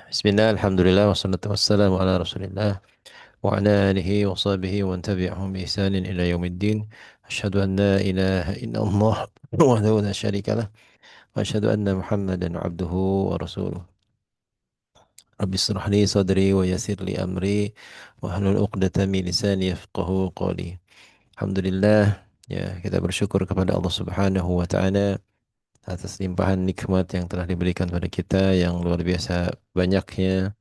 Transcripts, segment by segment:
Bismillah, alhamdulillah, wassalatu wassalamu ala rasulillah wa ala alihi wa sahbihi wa man tabi'ahum bi ihsanin ila yaumiddin. Asyhadu an la ilaha illallah wahdahu la syarika lah wa asyhadu anna Muhammadan abduhu wa rasuluh. Rabbi israh li sadri wa yassir li amri wa hlul 'uqdatam min lisani yafqahu qawli. Alhamdulillah, ya kita bersyukur kepada Allah Subhanahu wa taala atas limpahan nikmat yang telah diberikan pada kita yang luar biasa banyaknya,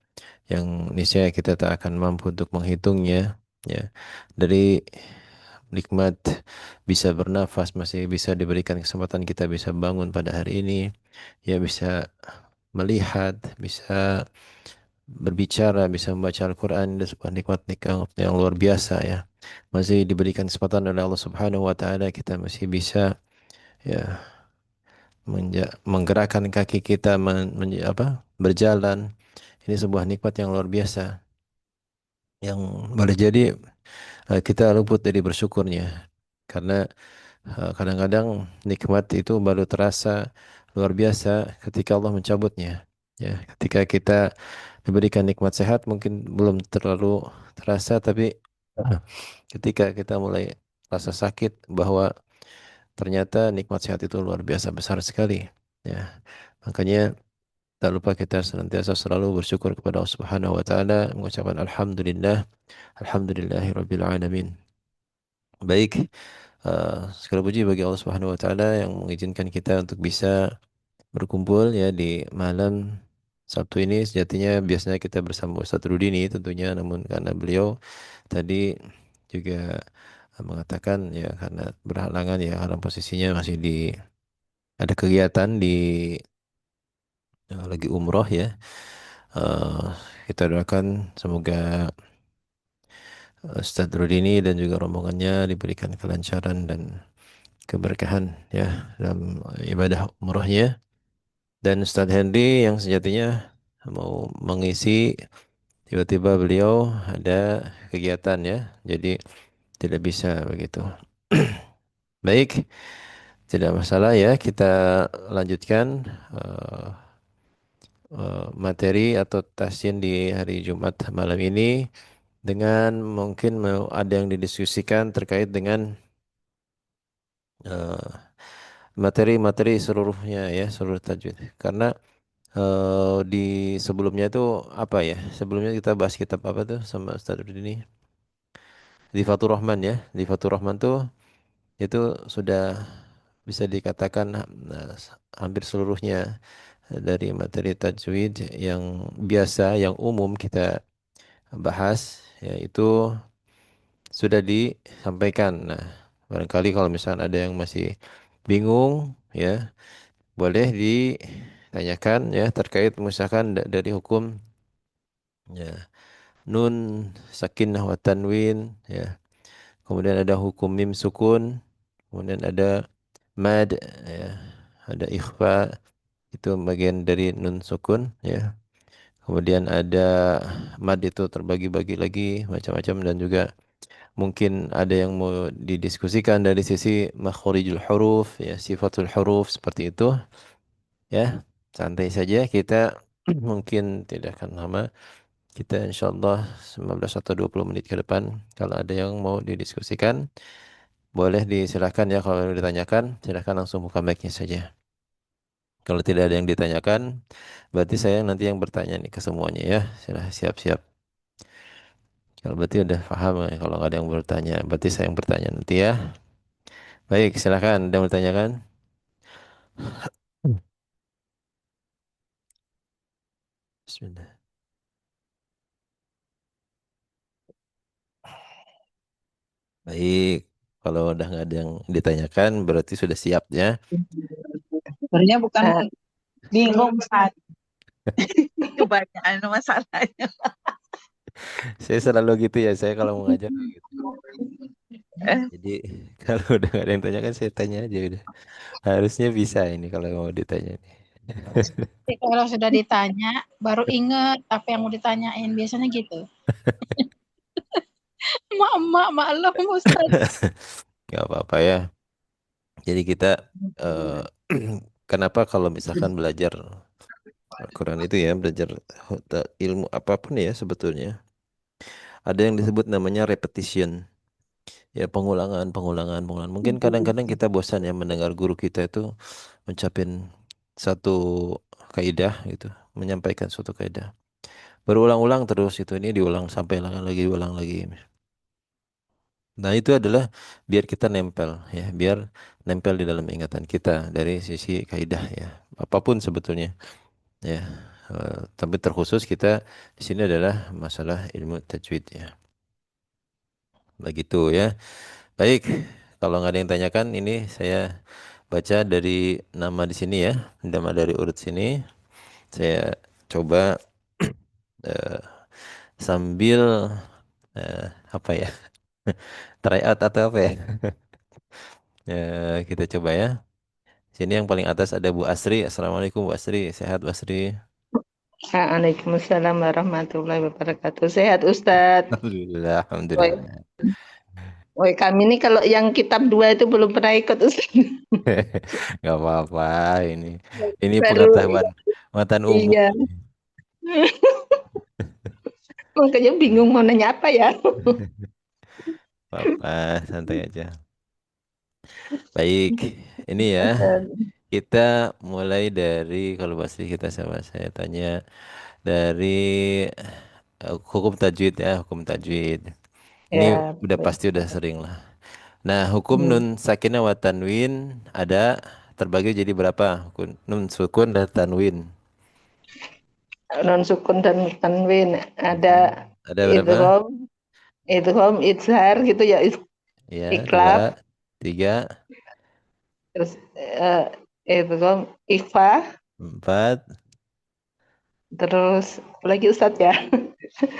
yang niscaya kita tak akan mampu untuk menghitungnya, ya. Dari nikmat bisa bernafas, masih bisa diberikan kesempatan kita bisa bangun pada hari ini, ya, bisa melihat, bisa berbicara, bisa membaca Al-Quran, dan sebuah nikmat nikmat yang luar biasa, ya. Masih diberikan kesempatan oleh Allah Subhanahu wa taala, kita masih bisa, ya, menggerakkan kaki kita, berjalan. Ini sebuah nikmat yang luar biasa yang boleh jadi kita luput dari bersyukurnya, karena kadang-kadang nikmat itu baru terasa luar biasa ketika Allah mencabutnya, ya. Ketika kita diberikan nikmat sehat mungkin belum terlalu terasa, tapi uh, ketika kita mulai rasa sakit bahwa ternyata nikmat sehat itu luar biasa besar sekali, ya. Makanya tak lupa kita senantiasa selalu bersyukur kepada Allah Subhanahu wa taala, mengucapkan alhamdulillah, alhamdulillahirabbil alamin. Baik, segala puji bagi Allah Subhanahu wa taala yang mengizinkan kita untuk bisa berkumpul, ya, di malam Sabtu ini. Sejatinya biasanya kita bersama Ustadz Rudini tentunya, namun karena beliau tadi juga mengatakan, ya, karena berhalangan, ya, karena posisinya masih ada kegiatan lagi umroh, ya. Eh, kita doakan semoga Ustadz Rudini dan juga rombongannya diberikan kelancaran dan keberkahan, ya, dalam ibadah umrohnya. Dan Ustadz Hendy yang sejatinya mau mengisi, tiba-tiba beliau ada kegiatan, ya, jadi tidak bisa begitu. Baik, tidak masalah, ya, kita lanjutkan eh, materi atau tasyin di hari Jumat malam ini dengan mungkin mau ada yang didiskusikan terkait dengan eh, materi-materi seluruhnya, ya, seluruh tajwid. Karena di sebelumnya itu apa, ya? Sebelumnya kita bahas kitab apa tuh sama Ustaz Rudini? Zifatur Rahman, ya. Zifatur Rahman tuh itu sudah bisa dikatakan hampir seluruhnya dari materi tajwid yang biasa, yang umum kita bahas, ya, itu sudah disampaikan. Nah, barangkali kalau misalnya ada yang masih bingung, ya, boleh ditanyakan, ya, terkait misalkan dari hukum, ya, nun sakinah wa tanwin, ya. Kemudian ada hukum mim sukun, kemudian ada mad, ya. Ada ikhfa, itu bagian dari nun sukun, ya. Kemudian ada mad, itu terbagi-bagi lagi macam-macam, dan juga mungkin ada yang mau didiskusikan dari sisi makhorijul huruf, ya, sifatul huruf, seperti itu, ya. Santai saja kita, mungkin tidak akan lama. Kita insyaallah 19 atau 20 menit ke depan, kalau ada yang mau didiskusikan, boleh disilakan, ya. Kalau ditanyakan, silakan langsung buka mic-nya saja. Kalau tidak ada yang ditanyakan, berarti saya nanti yang bertanya nih ke semuanya, ya. Silahkan siap-siap. Kalau berarti udah paham, ya. Kalau nggak ada yang bertanya, berarti saya yang bertanya nanti, ya. Baik, silakan. Ada yang bertanyakan? Hmm. Bismillah. Baik. Kalau udah nggak ada yang ditanyakan, berarti sudah siap, ya. Sebenarnya bukan bingung saat kebanyakan masalahnya. Saya selalu gitu, ya. Saya kalau mengajar kayak gitu. Eh, Jadi kalau udah nggak ada yang tanyakan, saya tanya aja udah. Harusnya bisa ini kalau mau ditanya nih. Jadi kalau sudah ditanya, baru ingat apa yang mau ditanyain. Biasanya gitu. Emak-emak, maklum Ustaz. Nggak apa-apa, ya. Jadi kita eh, kenapa kalau misalkan belajar Al-Quran itu ya belajar ilmu apapun ya sebetulnya. Ada yang disebut namanya repetition. Ya pengulangan, pengulangan, pengulangan. Mungkin kadang-kadang kita bosan ya mendengar guru kita itu ngucapin satu kaidah gitu, menyampaikan suatu kaidah. Berulang-ulang terus itu ini diulang sampai lagi diulang lagi. Nah, itu adalah biar kita nempel ya, biar nempel di dalam ingatan kita dari sisi kaidah ya. Apapun sebetulnya ya. Tapi terkhusus kita di sini adalah masalah ilmu tajwid ya. Begitu ya. Baik, kalau nggak ada yang tanyakan ini saya baca dari nama di sini ya, nama dari urut sini. Saya coba eh, sambil apa ya? Try out atau apa ya? Kita coba ya. Sini yang paling atas ada Bu Asri. Assalamualaikum Bu Asri. Sehat Bu Asri? Waalaikumsalam warahmatullahi wabarakatuh. Sehat Ustadz. Alhamdulillah, Woi, alhamdulillah. woi, kami ini kalau yang kitab 2 itu belum pernah ikut Ustadz. Gak apa-apa ini Baru pengetahuan pengetahuan umum iya. ini. Makanya bingung mau nanya apa ya. Apa santai aja. Baik, ini ya kita mulai dari kalau pasti kita sama saya tanya dari hukum tajwid ya hukum tajwid. Ini Ya, udah baik. pasti udah sering lah. Nah, hukum Hmm. nun sakinah wa tanwin ada terbagi jadi berapa? Nun sukun dan tanwin. Non sukun dan tanwin ada Ada berapa? idgham, idgham, izhar gitu ya, Ya, dua, iklab, tiga, terus idgham, ikhfa, empat, terus apa lagi Ustadz ya.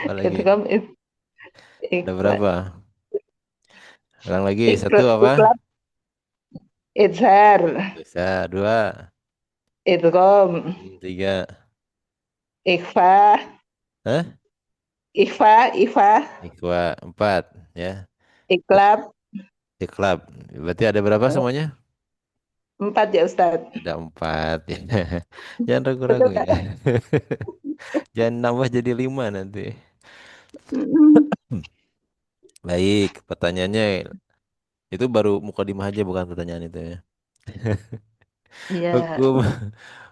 apa lagi? Idgham, Ada ikhfa, berapa? Ulang lagi, satu apa? iklab, izhar, Bisa, dua, idgham, tiga, ikhfa, hah? ikhfa, Ikhwa, empat, ya. iklab, Iklab. Berarti ada berapa semuanya? 4 ya Ustadz. Ada empat. Jangan ragu-ragu Betul ya. Kak? Jangan nambah jadi lima nanti. Mm-mm. Hmm. Baik, pertanyaannya itu baru mukadimah aja bukan pertanyaan itu ya. Iya, Hukum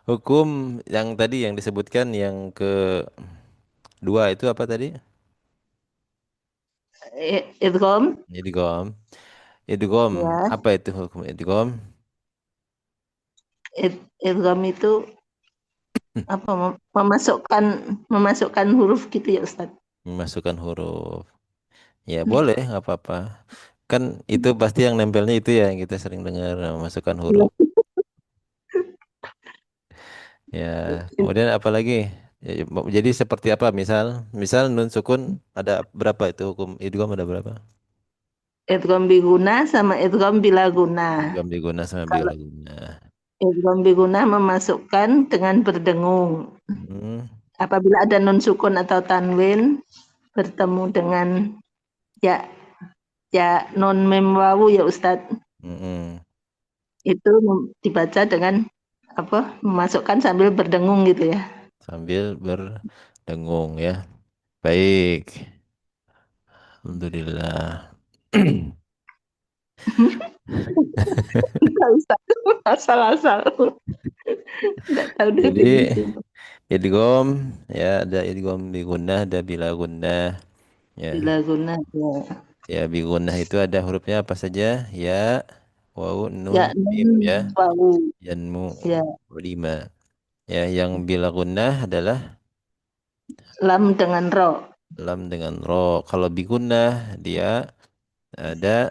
hukum yang tadi yang disebutkan yang kedua itu apa tadi? idgham, Idgham. Idgham. ya, Apa itu hukum idgham? idgham itu apa memasukkan huruf gitu ya Ustadz. Memasukkan huruf. Ya boleh, nggak apa-apa. Kan itu pasti yang nempelnya itu ya yang kita sering dengar memasukkan huruf. Ya, kemudian apa lagi? Ya, jadi seperti apa? Misal nun sukun ada berapa itu hukum idgham ada berapa? Idgham biguna sama idgham bila guna. Idgham diguna sama Kalau bila guna. idgham biguna memasukkan dengan berdengung. Hmm, Apabila ada nun sukun atau tanwin bertemu dengan ya ya non mem wawu ya Ustadz, mm-mm. itu dibaca dengan apa memasukkan sambil berdengung gitu ya. Sambil berdengung ya. Baik. Alhamdulillah. Nggak usah asal-asal, nggak tahu Jadi definisi. idgham ya ada idgham bi gunnah ada bila gunnah ya. Bila guna ya. Ya bi gunnah itu ada hurufnya apa saja? Ya, waw, nun, Ya mim nun ya. wawu Yanmu ya, lima. Ya, yang bila gunnah adalah lam dengan ro. lam dengan ro. Kalau bi gunnah dia ada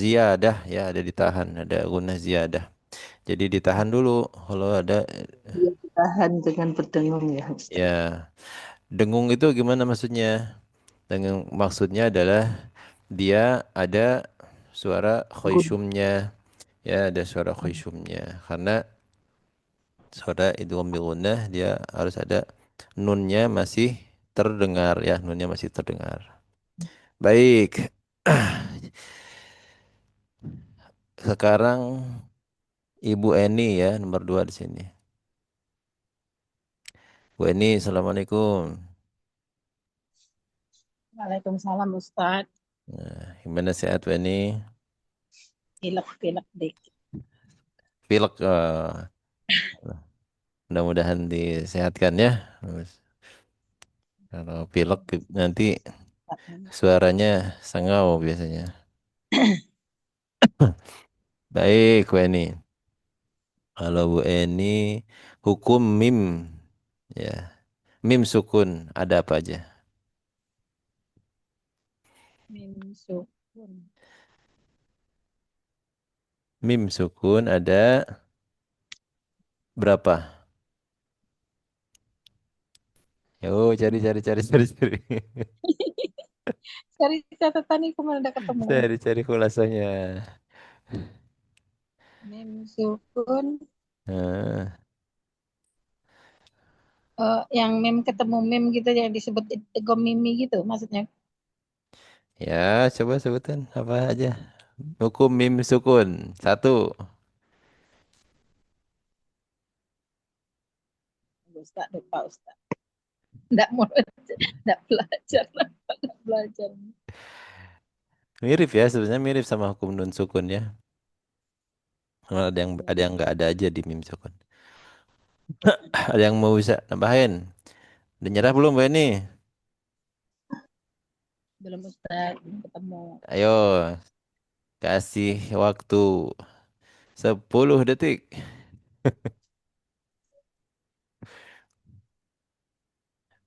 ziyadah ya, ada ditahan, ada gunnah ziyadah. Jadi ditahan dulu kalau ada Dia ditahan dengan berdengung ya Ustaz. ya. Dengung itu gimana maksudnya? Dengung maksudnya adalah dia ada suara Gun- khusyumnya. Ya, ada suara khusyumnya. Karena suara idgham bil gunnah dia harus ada nunnya masih terdengar ya, nunnya masih terdengar. Baik. Sekarang Ibu Eni ya, nomor 2 di sini. Bu Eni, Assalamualaikum. Waalaikumsalam Ustaz. Nah, gimana sehat Bu Eni? Pilek-pilek dikit. Pilek, mudah-mudahan disehatkan ya. Kalau pilek nanti suaranya sengau biasanya. Baik, Bu Eni. Kalau Bu Eni, hukum mim, ya, mim sukun ada apa aja? Mim sukun. Mim sukun ada berapa? Yo, cari. Cari catatan nih kemana udah ketemu. Cari kulasanya. Mim sukun. Nah, Yang mim ketemu mim gitu yang disebut idgham mimi gitu maksudnya. ya, coba sebutin apa aja. Hukum mim sukun. Satu. Ustaz lupa Ustaz. Enggak mau enggak belajar. Enggak belajar. Mirip ya, sebenarnya mirip sama hukum nun sukun ya. Cuma ada yang nggak ada aja di mim sukun. Ada yang mau bisa nambahin? Udah nyerah belum Mbak ini? Belum Ustaz, belum ketemu. Ayo, kasih waktu 10 detik.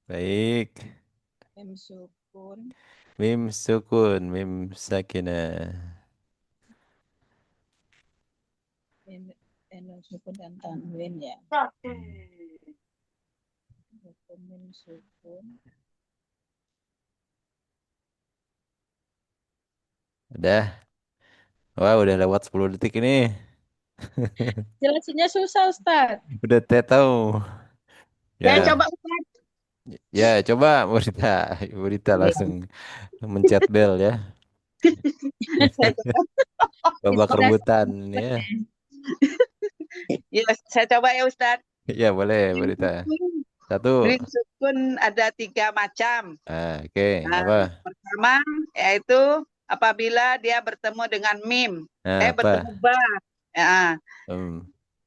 Baik. Mim sukun. Mim sukun, mim sakinah. Mim sukun dan tanwin ya. Hukum mim sukun. Udah. Wah, udah lewat 10 detik ini. Jelasinnya susah Ustaz. Udah tahu. Saya Ya, coba Ustaz. ya coba Murita. Murita langsung mencet bel ya. Saya coba. Babak Inspirasi. rebutan ya. Ya, saya coba ya Ustaz. Ya boleh Mim Murita. sukun, Satu. mim sukun ada 3 macam. Oke. Nah, Apa? pertama yaitu apabila dia bertemu dengan mim, Nah, bertemu apa? ba. Ya. Hmm.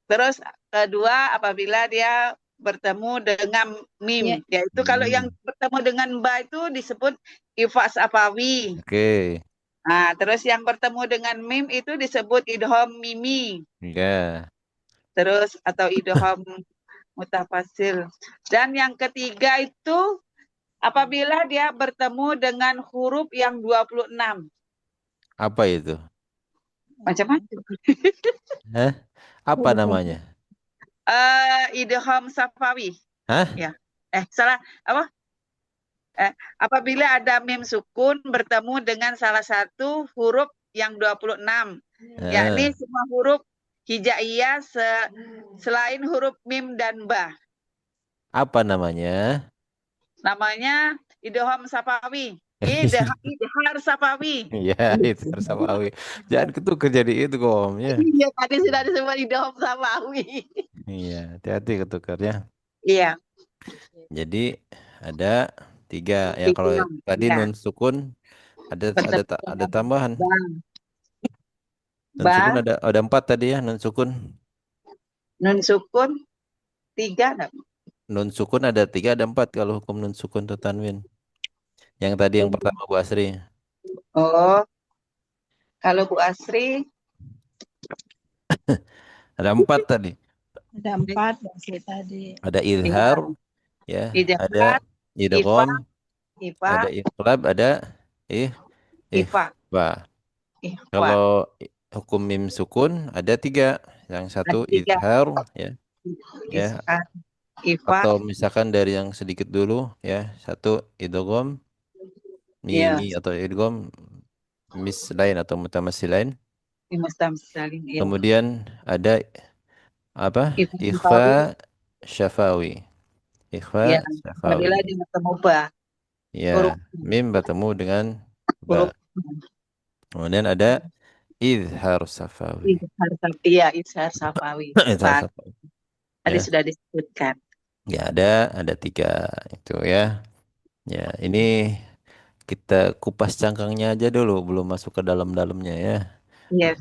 Terus kedua apabila dia bertemu dengan mim, Ya, yaitu kalau yang bertemu dengan ba itu disebut ifa safawi. Oke. Nah, terus yang bertemu dengan mim itu disebut idhom mimi. Ya. Terus atau idhom mutafasil. Dan yang ketiga itu apabila dia bertemu dengan huruf yang 26. Apa itu? Macam-macam. Hah? Apa namanya? Idhom safawi. Hah? Ya. Salah. Apa? Apabila ada mim sukun bertemu dengan salah satu huruf yang 26, yakni Nah, semua huruf hijaiyah selain huruf mim dan ba. apa namanya? Namanya idhom safawi. Idhar safawi. Ya, itu harus Samawi. Jangan ketukar jadi itu kom ya. Iya, tadi sudah disebut idhom safawi. Iya, hati-hati ketukarnya. Iya. Jadi ada 3 ya. Kalau Tiga. tadi Ya. nun sukun ada ada Bertemu ada dengan tambahan. ba. Nun sukun Ba, ada 4 tadi ya nun sukun. nun sukun 3. Nun sukun ada 3 ada 4 kalau hukum nun sukun atau tanwin. Yang tadi yang pertama Bu Asri. Oh, kalau Bu Asri Ada 4 tadi. ada 4 masih tadi. Ada iya, izhar ya, ada idhar, ifa, idgham, ifa, ada iqlab, ada ih ifa, ikhfa. ikhfa. Kalau hukum mim sukun ada 3. Yang satu Ada 3. izhar ya, ya. Ishar, ifa, Atau misalkan dari yang sedikit dulu ya. Satu idgham ya, mimi atau idgham mis lain atau mutamassilain. di mustamsalin, ya. Kemudian ada apa? Ifa, Ikhfa ifawi, syafawi. Ikhfa ya. syafawi. Apabila dia bertemu ba, Ya, huruf, mim bertemu dengan ba. huruf Kemudian ada izhar safawi. ishar, iya, ishar safawi. Izhar Pak, safawi. tadi Ya. sudah disebutkan. Ya ada tiga itu ya. Ya, ini kita kupas cangkangnya aja dulu, belum masuk ke dalam-dalamnya ya. Yes.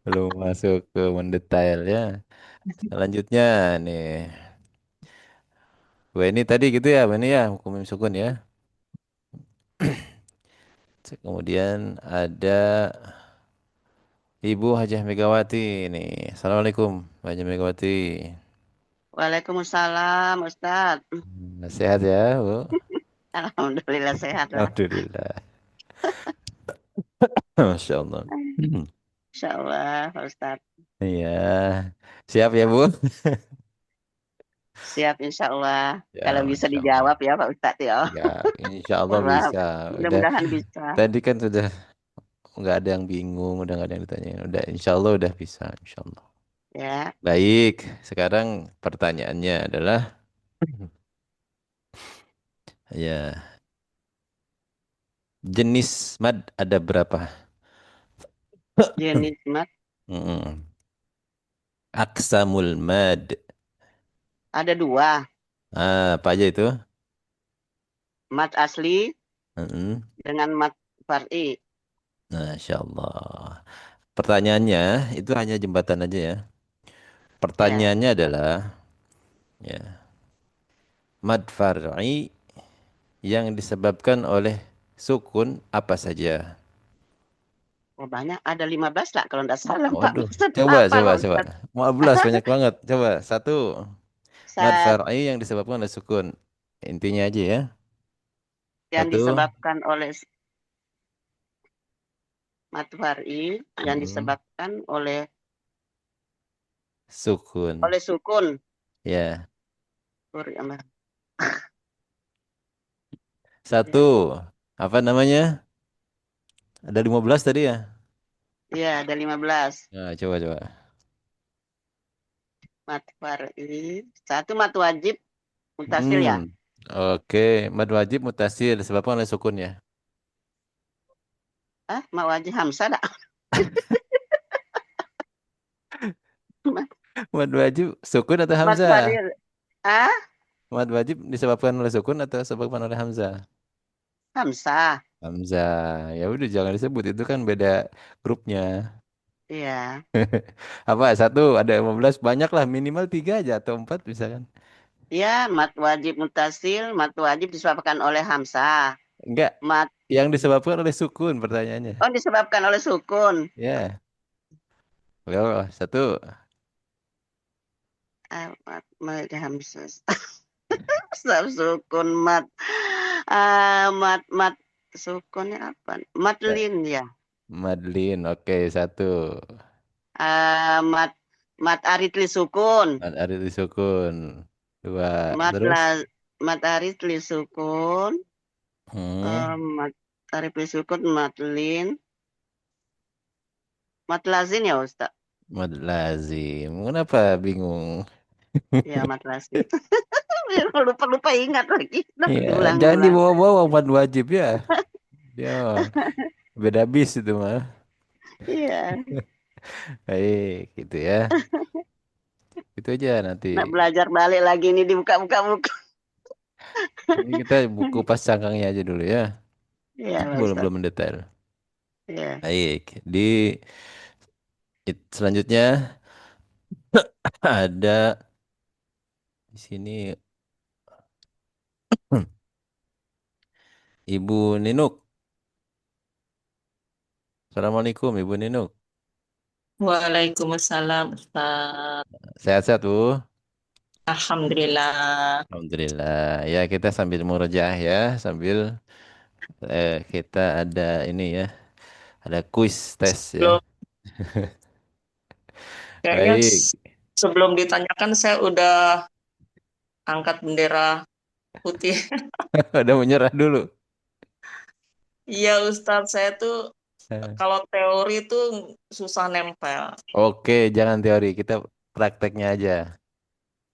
Belum masuk ke mendetail ya. Selanjutnya nih, wah ini tadi gitu ya, ini ya hukum sukun ya. Kemudian ada Ibu Hajah Megawati nih. Assalamualaikum, Bu Hajah Megawati. Waalaikumsalam, Ustadz. Sehat ya, Bu? Alhamdulillah sehat lah. Alhamdulillah. Masya Allah. Insya Allah, Pak Ustadz. Iya, siap ya Bu? Siap, insya Allah. Ya, Kalau bisa Masya Allah. dijawab ya, Pak Ustadz ya. Ya, insya Allah Wah, bisa. Udah, mudah-mudahan bisa. tadi kan sudah nggak ada yang bingung, udah nggak ada yang ditanyain. Udah, insya Allah udah bisa, insya Allah. Ya, Baik, sekarang pertanyaannya adalah, ya, jenis mad ada berapa? jenis mat Mm-mm. Aksamul mad. ada dua. Apa aja itu? Mat asli Mm-mm. dengan mat far'i. Masya Allah. Pertanyaannya itu hanya jembatan aja ya. Ya, Pertanyaannya adalah, ya, mad far'i yang disebabkan oleh sukun apa saja? oh, banyak. Ada 15 lah kalau tidak salah, Pak Waduh, Ustadz. coba, Apa, coba, Pak coba. Ustadz? 15 banyak banget. Coba, satu, mad Saat far'i yang disebabkan oleh sukun. Intinya aja ya. yang Satu, disebabkan oleh mat far'i, yang mm, disebabkan oleh sukun. sukun. Ya, Sorry, satu, ya. apa namanya? Ada 15 tadi ya? Iya, ada 15. Nah, coba, coba. Mat far'i. Satu mat wajib mutasil ya. Hmm, oke. Mad wajib mutasil disebabkan oleh sukun ya. Ah, mat wajib hamzah dah. Mad wajib sukun atau Mat hamzah? far'i. Ah, Mad wajib disebabkan oleh sukun atau disebabkan oleh hamzah? hamzah. Hamzah. Ya udah jangan disebut itu kan beda grupnya. Iya. Apa satu ada 15 banyak lah minimal tiga aja atau empat misalkan. Iya, mat wajib mutasil, mat wajib disebabkan oleh hamzah. Enggak, Mat yang disebabkan oleh sukun pertanyaannya. oh disebabkan oleh sukun. Ya, well, satu. Ah, mat hamzah. Sukun mat. Ah, mat sukunnya apa? Ya, Matlin ya. Madlin, oke satu. Ah, mat aritli sukun. Mad arif sukun. Dua, Mat terus. la, mat aritli sukun. Hmm, Tarif sukun matlin. Matlazin ya Ustaz? mad lazim. Kenapa bingung? Ya matlazin. Lupa-lupa ingat lagi. Nah, Iya, jangan diulang-ulang. dibawa-bawa mad wajib ya. Dia beda bis itu mah. Iya. Baik, gitu ya. Itu aja nanti. Nak belajar balik lagi ini dibuka-buka buku. Ini kita buku pas cangkangnya aja dulu ya. Iya Pak Belum Ustaz. belum mendetail. Iya. Baik, di selanjutnya ada di sini Ibu Ninuk. Assalamualaikum Ibu Ninuk. Waalaikumsalam, Ustaz. Sehat-sehat Bu? Alhamdulillah. Alhamdulillah. Ya kita sambil murojaah ya, sambil kita ada ini ya, ada kuis tes ya. Belum, kayaknya Baik, sebelum ditanyakan saya udah angkat bendera putih. udah menyerah dulu. Iya, Ustaz, saya tuh Eh, kalau teori tuh susah nempel. Oke, jangan teori, kita prakteknya aja.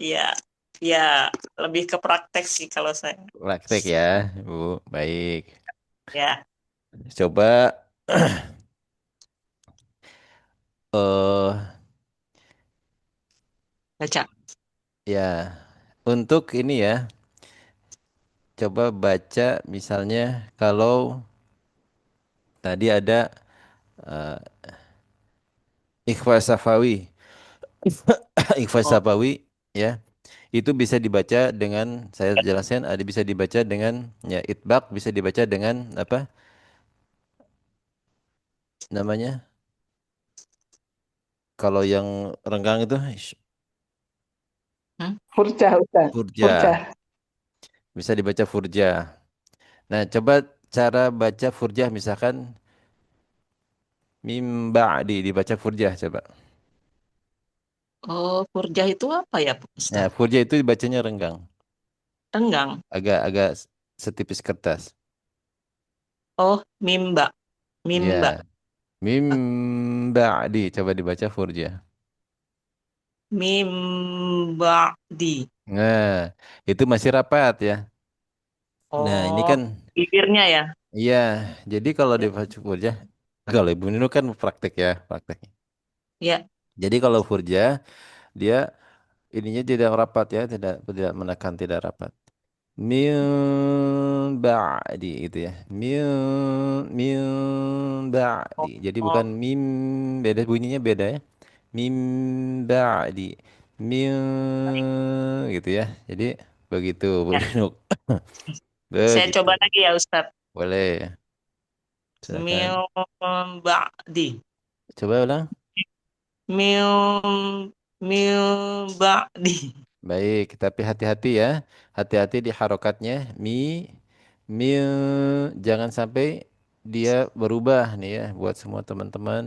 Iya, ya lebih ke praktek sih kalau saya. Praktek ya, Bu. Baik. Ya, Coba eh baca. Ya, untuk ini ya, coba baca misalnya kalau tadi ada uh, ikhfa safawi. Ikhfa Oh, safawi ya, itu bisa dibaca dengan saya jelaskan, ada bisa dibaca dengan ya itbaq, bisa dibaca dengan apa namanya? Kalau yang renggang itu hmm? Furja, Ustaz. Furja. furja, bisa dibaca furja. Nah, coba cara baca furjah misalkan mim ba'di dibaca furjah coba. Oh, furjah itu apa ya, Pak Nah, Ustadz? furjah itu dibacanya renggang, Renggang. agak-agak setipis kertas. Oh, mimba. Mimba. Ya, mim ba'di coba dibaca furjah. Mimba di. Nah, itu masih rapat ya. Nah, ini Oh, kan bibirnya ya. iya, jadi kalau Ya. dibaca furjah, kalau Ibu Nino kan praktek ya, praktek. Ya. Jadi kalau furjah dia ininya tidak rapat ya, tidak tidak menekan, tidak rapat. Min ba'di itu ya. Min ba'di. Jadi bukan Oh, mim, beda bunyinya beda ya. Mim ba'di. Min gitu ya. Jadi begitu Bu ya. Linuk. Saya Begitu. coba lagi ya, Ustadz. Boleh. Silakan. Mimba di. Coba ulang. Mimba di. Baik, tapi hati-hati ya. Hati-hati di harokatnya. Mi, jangan sampai dia berubah nih ya. Buat semua teman-teman.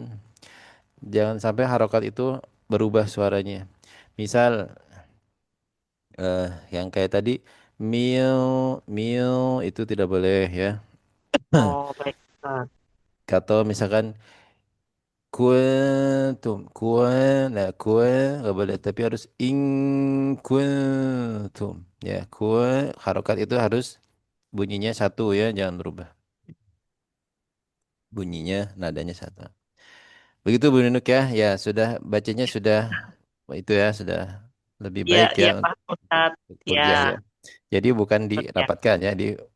Jangan sampai harokat itu berubah suaranya. Misal, yang kayak tadi, mil, mil itu tidak boleh ya. Oh, baik, Ustadz. Atau misalkan, kuntum, nah nggak boleh. Tapi harus in kuntum. Ya, harokat itu harus bunyinya satu ya, jangan berubah. Bunyinya, nadanya satu. Begitu Bu Nunuk ya, ya sudah bacanya sudah itu ya, sudah lebih Iya, baik ya iya, untuk Pak Ustadz. Ya, furjah ya. Jadi bukan ya. dirapatkan ya,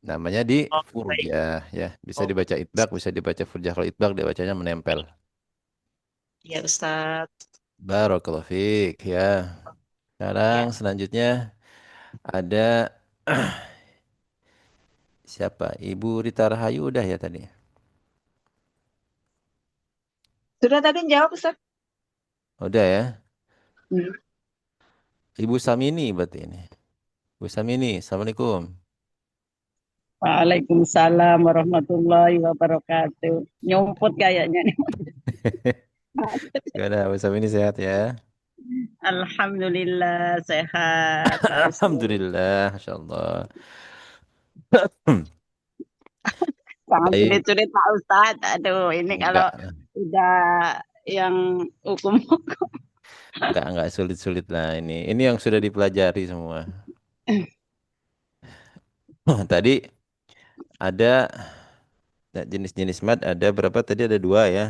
namanya di Oh, baik. furjah ya. Bisa Oh, dibaca itbaq, bisa dibaca furjah. Kalau itbaq dibacanya menempel. iya, Ustadz. Barakallahu fiik ya. Sekarang Ya. selanjutnya ada siapa? Ibu Rita Rahayu udah ya tadi. Sudah tadi jawab, Ustaz. Udah ya. Hmm. Ibu Samini berarti ini. Ibu Samini, Assalamualaikum. Waalaikumsalam warahmatullahi wabarakatuh. Nyumput kayaknya nih. Gimana Ibu Samini sehat ya? Alhamdulillah sehat Pak Ustaz. Alhamdulillah, Masya Allah. Sangat Baik, sulit-sulit Pak Ustaz. Aduh, ini kalau enggak, udah yang hukum. enggak sulit-sulit lah ini. Ini yang sudah dipelajari semua. Tadi ada jenis-jenis mad, ada berapa tadi? Ada dua ya.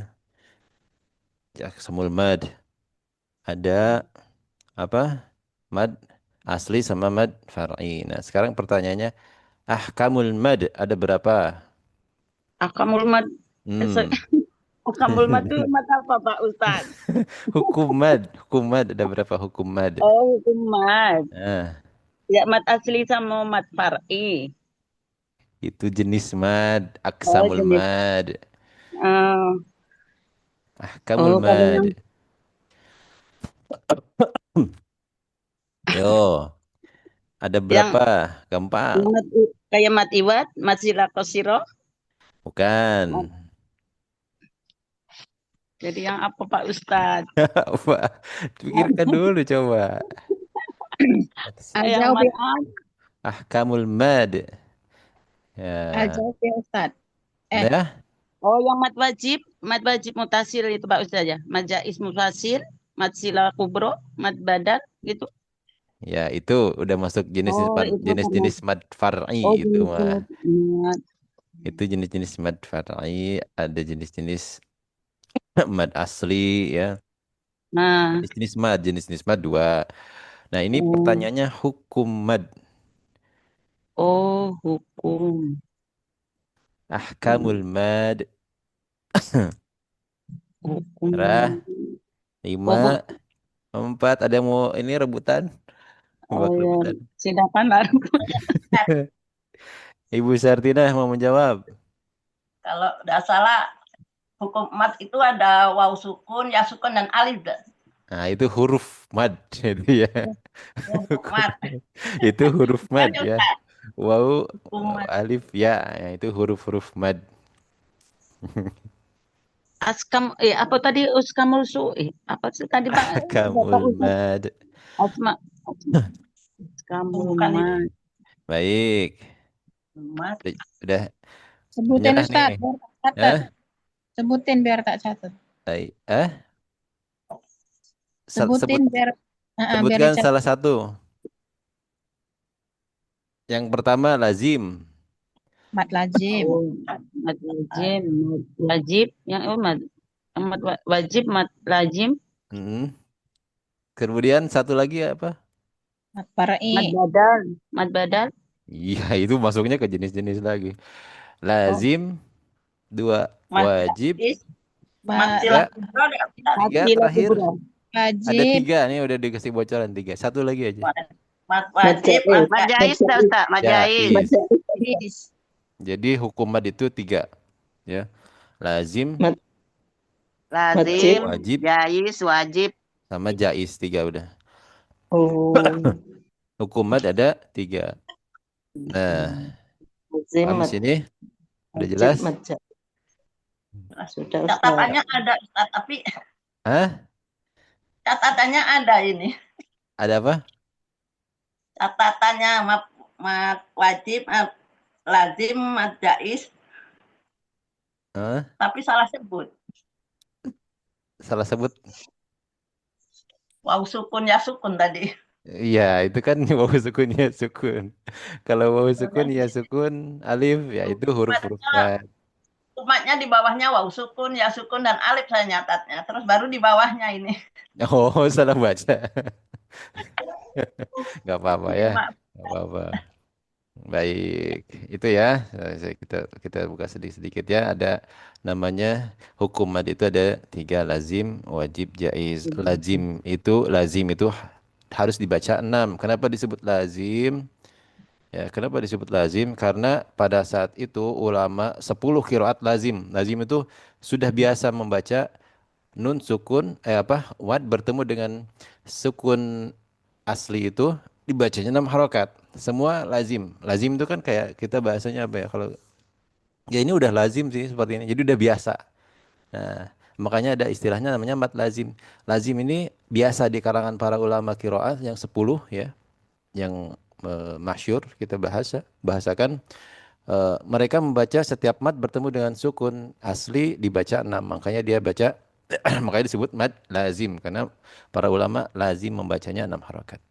Jaksamul mad. Ada apa? Mad asli sama mad far'i. Nah, sekarang pertanyaannya, ahkamul mad ada berapa? Akamul mad. Hmm. Akamul mad itu mad apa Pak Ustaz? Hukum mad ada berapa hukum mad? Oh, hukum mad. Nah, Ya mad asli sama mad far'i. itu jenis mad, Oh, aksamul jenis. mad. Oh, Ahkamul oh kalau mad. yang Yo, ada yang berapa? Gampang. mad, kayak mad iwat, mad sila kosiro. Bukan. Jadi yang apa Pak Ustadz? Apa? Pikirkan dulu coba. Yang Jawab mat ya, Ahkamul mad. Ya. jawab ya Ustadz. Ya. oh yang mat wajib mutasil itu Pak Ustadz ya. Mat jaiz mutasil, mat sila kubro, mat badat gitu. Ya, itu udah masuk Oh itu karena jenis-jenis mad far'i oh itu gitu. mah. Mat. Itu jenis-jenis mad far'i, ada jenis-jenis mad asli ya. Nah, Jenis-jenis mad dua. Nah, ini Oh, pertanyaannya hukum mad. oh hukum. Ahkamul mad. Hukum. Rah, Oh, 5, 4. Ada yang mau ini rebutan? oh Buat ya, rebutan. silakan lah. Ibu Sartina mau menjawab. Kalau tidak salah hukum mat itu ada waw sukun, ya sukun dan alif. Nah, itu huruf mad. Itu ya. Hukum mat. Itu huruf mad Lanjut, ya. Kak. Waw, Hukum mat. alif ya. Ya, itu huruf-huruf mad. Apa tadi uskamul apa sih tadi Pak? Bapak Ahkamul Ustaz mad. Asma uskamul Bukan itu mad. Baik. mat. Udah Sebutin menyerah Ustaz, nih. biar tak catat. Hah? Sebutin biar tak catat. Baik. Sebutin biar biar Sebutkan dicatat. salah satu. Yang pertama lazim. Mat lazim. Oh, mad lazim, mad wajib, wajib, mad lazim, Hmm. Kemudian satu lagi apa? Mat mad far'i. badal, mad badal, Iya, itu masuknya ke jenis-jenis lagi. Oh, Lazim, 2 mat wajib, is, mat 3, silah kubro, Ustaz. 3 sila terakhir. kubra, Ada Wajib. 3 nih udah dikasih bocoran 3. Satu lagi aja. Mat wajib, mat Majais dah Ustaz, majais. Jaiz. Jadi hukum mad itu 3 ya. Lazim, Lazim, wajib, jais, wajib. sama jaiz 3 udah. Oh, Hukum mad ada 3. Nah, lazim, paham di mat sini? Udah wajib, jelas? mat sudah Ustaz. Catatannya ada, Ustaz, tapi Hah? catatannya ada ini. Ada apa? Catatannya mat wajib, mat lazim, mat jais, Hah? tapi salah sebut. Salah sebut? Waw sukun ya sukun tadi. Iya, itu kan wawu sukun ya sukun. Kalau wawu sukun ya sukun, alif ya itu huruf-huruf mad. Umatnya di bawahnya waw sukun, ya sukun, dan alif saya nyatatnya. Terus baru di bawahnya ini. Oh, salah baca. Nggak apa-apa ya. Maaf. Nggak apa-apa. Baik, itu ya. Kita buka sedikit-sedikit ya. Ada namanya hukum mad itu ada 3, lazim, wajib, jaiz. Lazim itu harus dibaca 6. Kenapa disebut lazim? Ya, kenapa disebut lazim? Karena pada saat itu ulama 10 qiraat lazim. Lazim itu sudah biasa membaca nun sukun wad bertemu dengan sukun asli itu dibacanya 6 harokat. Semua lazim. Lazim itu kan kayak kita bahasanya apa ya? Kalau ya ini udah lazim sih seperti ini. Jadi udah biasa. Nah, makanya ada istilahnya namanya mat lazim. Lazim ini biasa di kalangan para ulama qiraat yang 10 ya, yang masyhur kita bahasakan mereka membaca setiap mat bertemu dengan sukun asli dibaca 6. Makanya dia baca makanya disebut mad lazim karena para ulama lazim membacanya 6 harokat.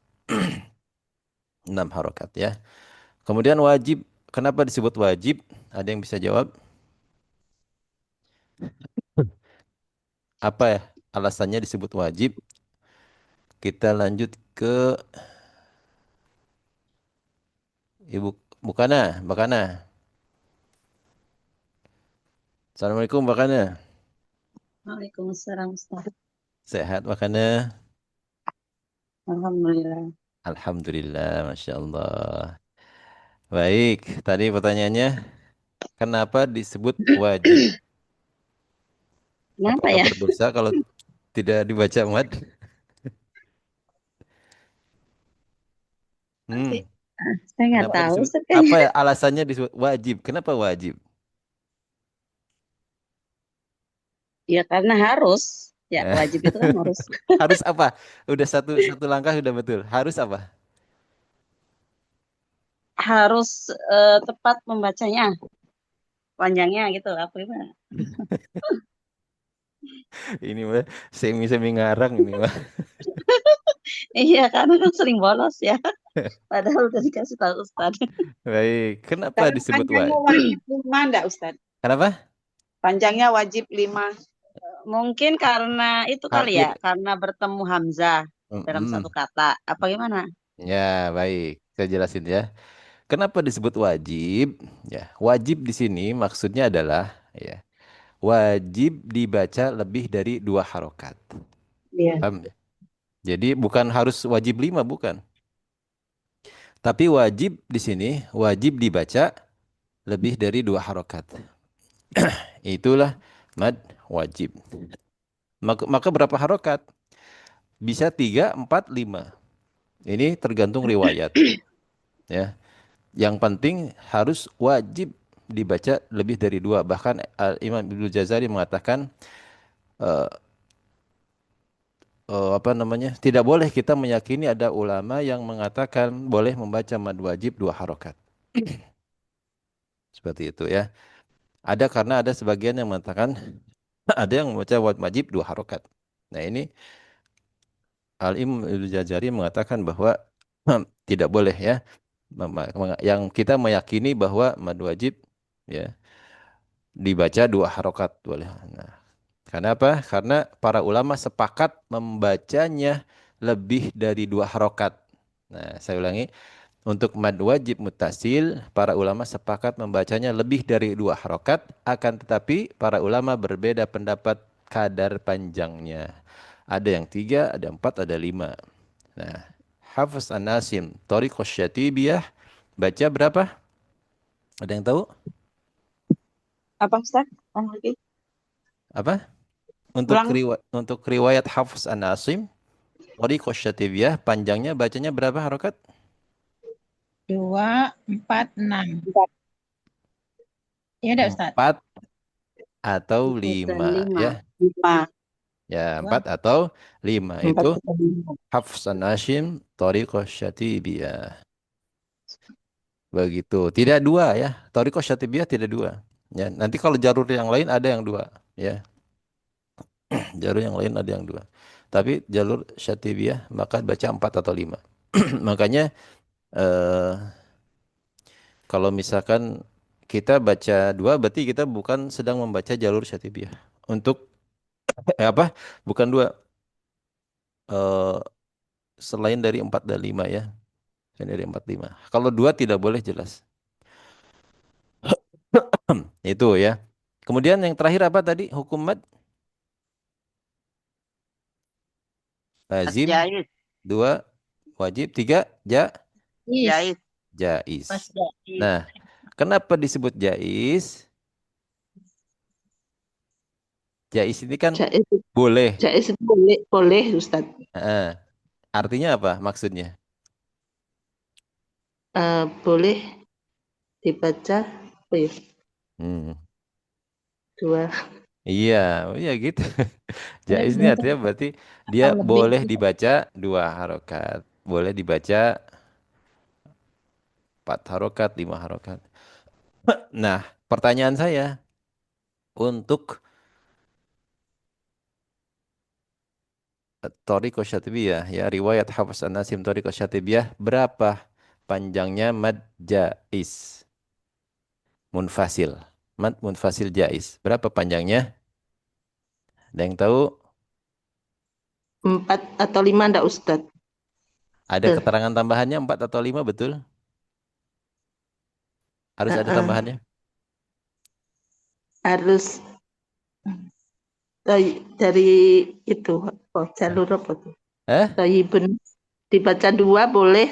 6 harokat ya. Kemudian wajib, kenapa disebut wajib? Ada yang bisa jawab? Apa ya alasannya disebut wajib? Kita lanjut ke Ibu Bukana, Bakana. Assalamualaikum Bakana. Waalaikumsalam Ustaz. Sehat Bakana? Alhamdulillah. Alhamdulillah, Masya Allah. Baik, tadi pertanyaannya, kenapa disebut wajib? Kenapa Apakah ya? berdosa kalau tidak dibaca mad? Hmm, Saya nggak kenapa tahu disebut? Ustaz. Apa ya alasannya disebut wajib? Kenapa wajib? Ya karena harus. Ya Eh, wajib itu kan harus. Harus apa? Udah satu langkah udah betul. Harus apa? Harus tepat membacanya. Panjangnya gitu apa gimana? Ini mah semi ngarang ini mah. Iya karena kan sering bolos ya. Padahal udah dikasih tahu Ustaz. Baik, kenapa Tapi disebut panjangnya wajib? wajib 5 enggak, Ustaz? Kenapa? Panjangnya wajib 5. Mungkin karena itu kali ya, Tidak. karena bertemu Hamzah. dalam Mm-mm. satu kata. Apa gimana? Ya, baik. Saya jelasin ya. Kenapa disebut wajib? Ya, wajib di sini maksudnya adalah ya, wajib dibaca lebih dari 2 harokat. Iya. Paham ya? Jadi bukan harus wajib 5, bukan. Tapi wajib di sini wajib dibaca lebih dari 2 harokat. Itulah mad wajib. Maka berapa harokat? Bisa 3, 4, 5. Ini tergantung riwayat. Ya, yang penting harus wajib dibaca lebih dari 2. Bahkan Imam Ibnu Jazari mengatakan eh, apa namanya? Tidak boleh kita meyakini ada ulama yang mengatakan boleh membaca mad wajib 2 harokat. Seperti itu ya. Ada karena ada sebagian yang mengatakan ada yang membaca wajib 2 harokat. Nah ini Al-Imam Ibnu Jazari mengatakan bahwa tidak boleh ya. Yang kita meyakini bahwa mad wajib ya dibaca 2 harokat boleh. Nah, karena apa? Karena para ulama sepakat membacanya lebih dari 2 harokat. Nah, saya ulangi, untuk mad wajib muttasil, para ulama sepakat membacanya lebih dari 2 harokat, akan tetapi para ulama berbeda pendapat kadar panjangnya. Ada yang 3, ada 4, ada 5. Nah, Hafiz An-Nasim, Thariqus Syatibiyah, baca berapa? Ada yang tahu? Apa Ustaz? Lagi? Apa? Ulang. Untuk riwayat Hafiz An-Nasim, Thariqus Syatibiyah, panjangnya bacanya berapa harokat? 2, 4, 6. Iya dah Ustaz. 4 atau 4 dan 5 5. ya. 5. Ya, 2, 4 atau 5 4 itu atau 5. Hafs an-Nasim Thariqah Syatibiyah. Begitu. Tidak 2 ya. Thariqah Syatibiyah tidak 2. Ya, nanti kalau jalur yang lain ada yang 2 ya. Jalur yang lain ada yang 2. Tapi jalur Syatibiyah maka baca 4 atau 5. Makanya eh, kalau misalkan kita baca 2 berarti kita bukan sedang membaca jalur Syatibiyah. Untuk apa? Bukan 2. Eh, selain dari 4 dan 5 ya. Selain dari 4 5. Kalau 2 tidak boleh jelas. Itu ya. Kemudian yang terakhir apa tadi? Hukum mad Mas lazim, Jais. 2 wajib, 3 Jais. jaiz. Mas Jais. Nah, kenapa disebut jaiz? Jaiz ini kan Jaiz, boleh. jaiz boleh, boleh Ustaz. Artinya apa maksudnya? Boleh dibaca apa ya? Hmm. 2. Iya, oh iya gitu. Boleh Jaiz ini dibaca artinya berarti dia atau lebih. boleh dibaca 2 harokat. Boleh dibaca 4 harokat, 5 harokat. Nah, pertanyaan saya, untuk Thariqah Syatibiyah ya, riwayat Hafiz An-Nasim Thariqah Syatibiyah, berapa panjangnya mad jaiz munfasil? Mad munfasil jaiz. Berapa panjangnya? Ada yang tahu? 4 atau 5 enggak Ustaz? Ada keterangan tambahannya 4 atau 5 betul? Harus ada tambahannya? Harus dari itu jalur apa tuh? Thayyibun dibaca 2 boleh,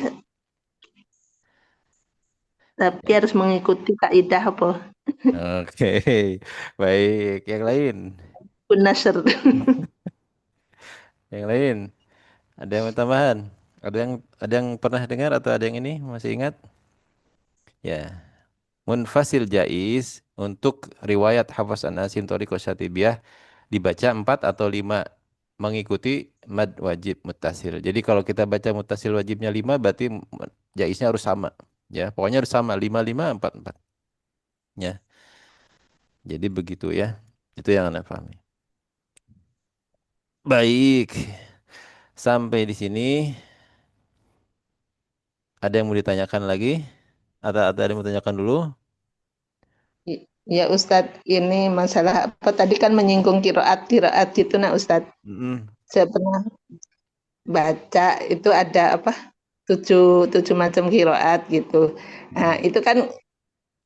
tapi harus mengikuti kaidah apa? Oke, baik. Yang lain? Nasr. Yang lain? Ada yang tambahan? Ada yang pernah dengar atau ada yang ini masih ingat? Ya. Munfasil jaiz untuk riwayat Hafiz An-Nasim Thariqah Syatibiyah dibaca 4 atau 5 mengikuti mad wajib muttasil. Jadi kalau kita baca muttasil wajibnya 5 berarti jaiznya harus sama. Ya, pokoknya harus sama 5 5 4 4. Ya. Jadi begitu ya. Itu yang Anda pahami. Baik. Sampai di sini ada yang mau ditanyakan lagi? Atau ada yang mau ditanyakan dulu? Ya Ustadz, ini masalah apa tadi kan menyinggung kiraat itu nah Ustadz. Saya pernah baca itu ada apa? Tujuh macam qiraat gitu. Nah, itu kan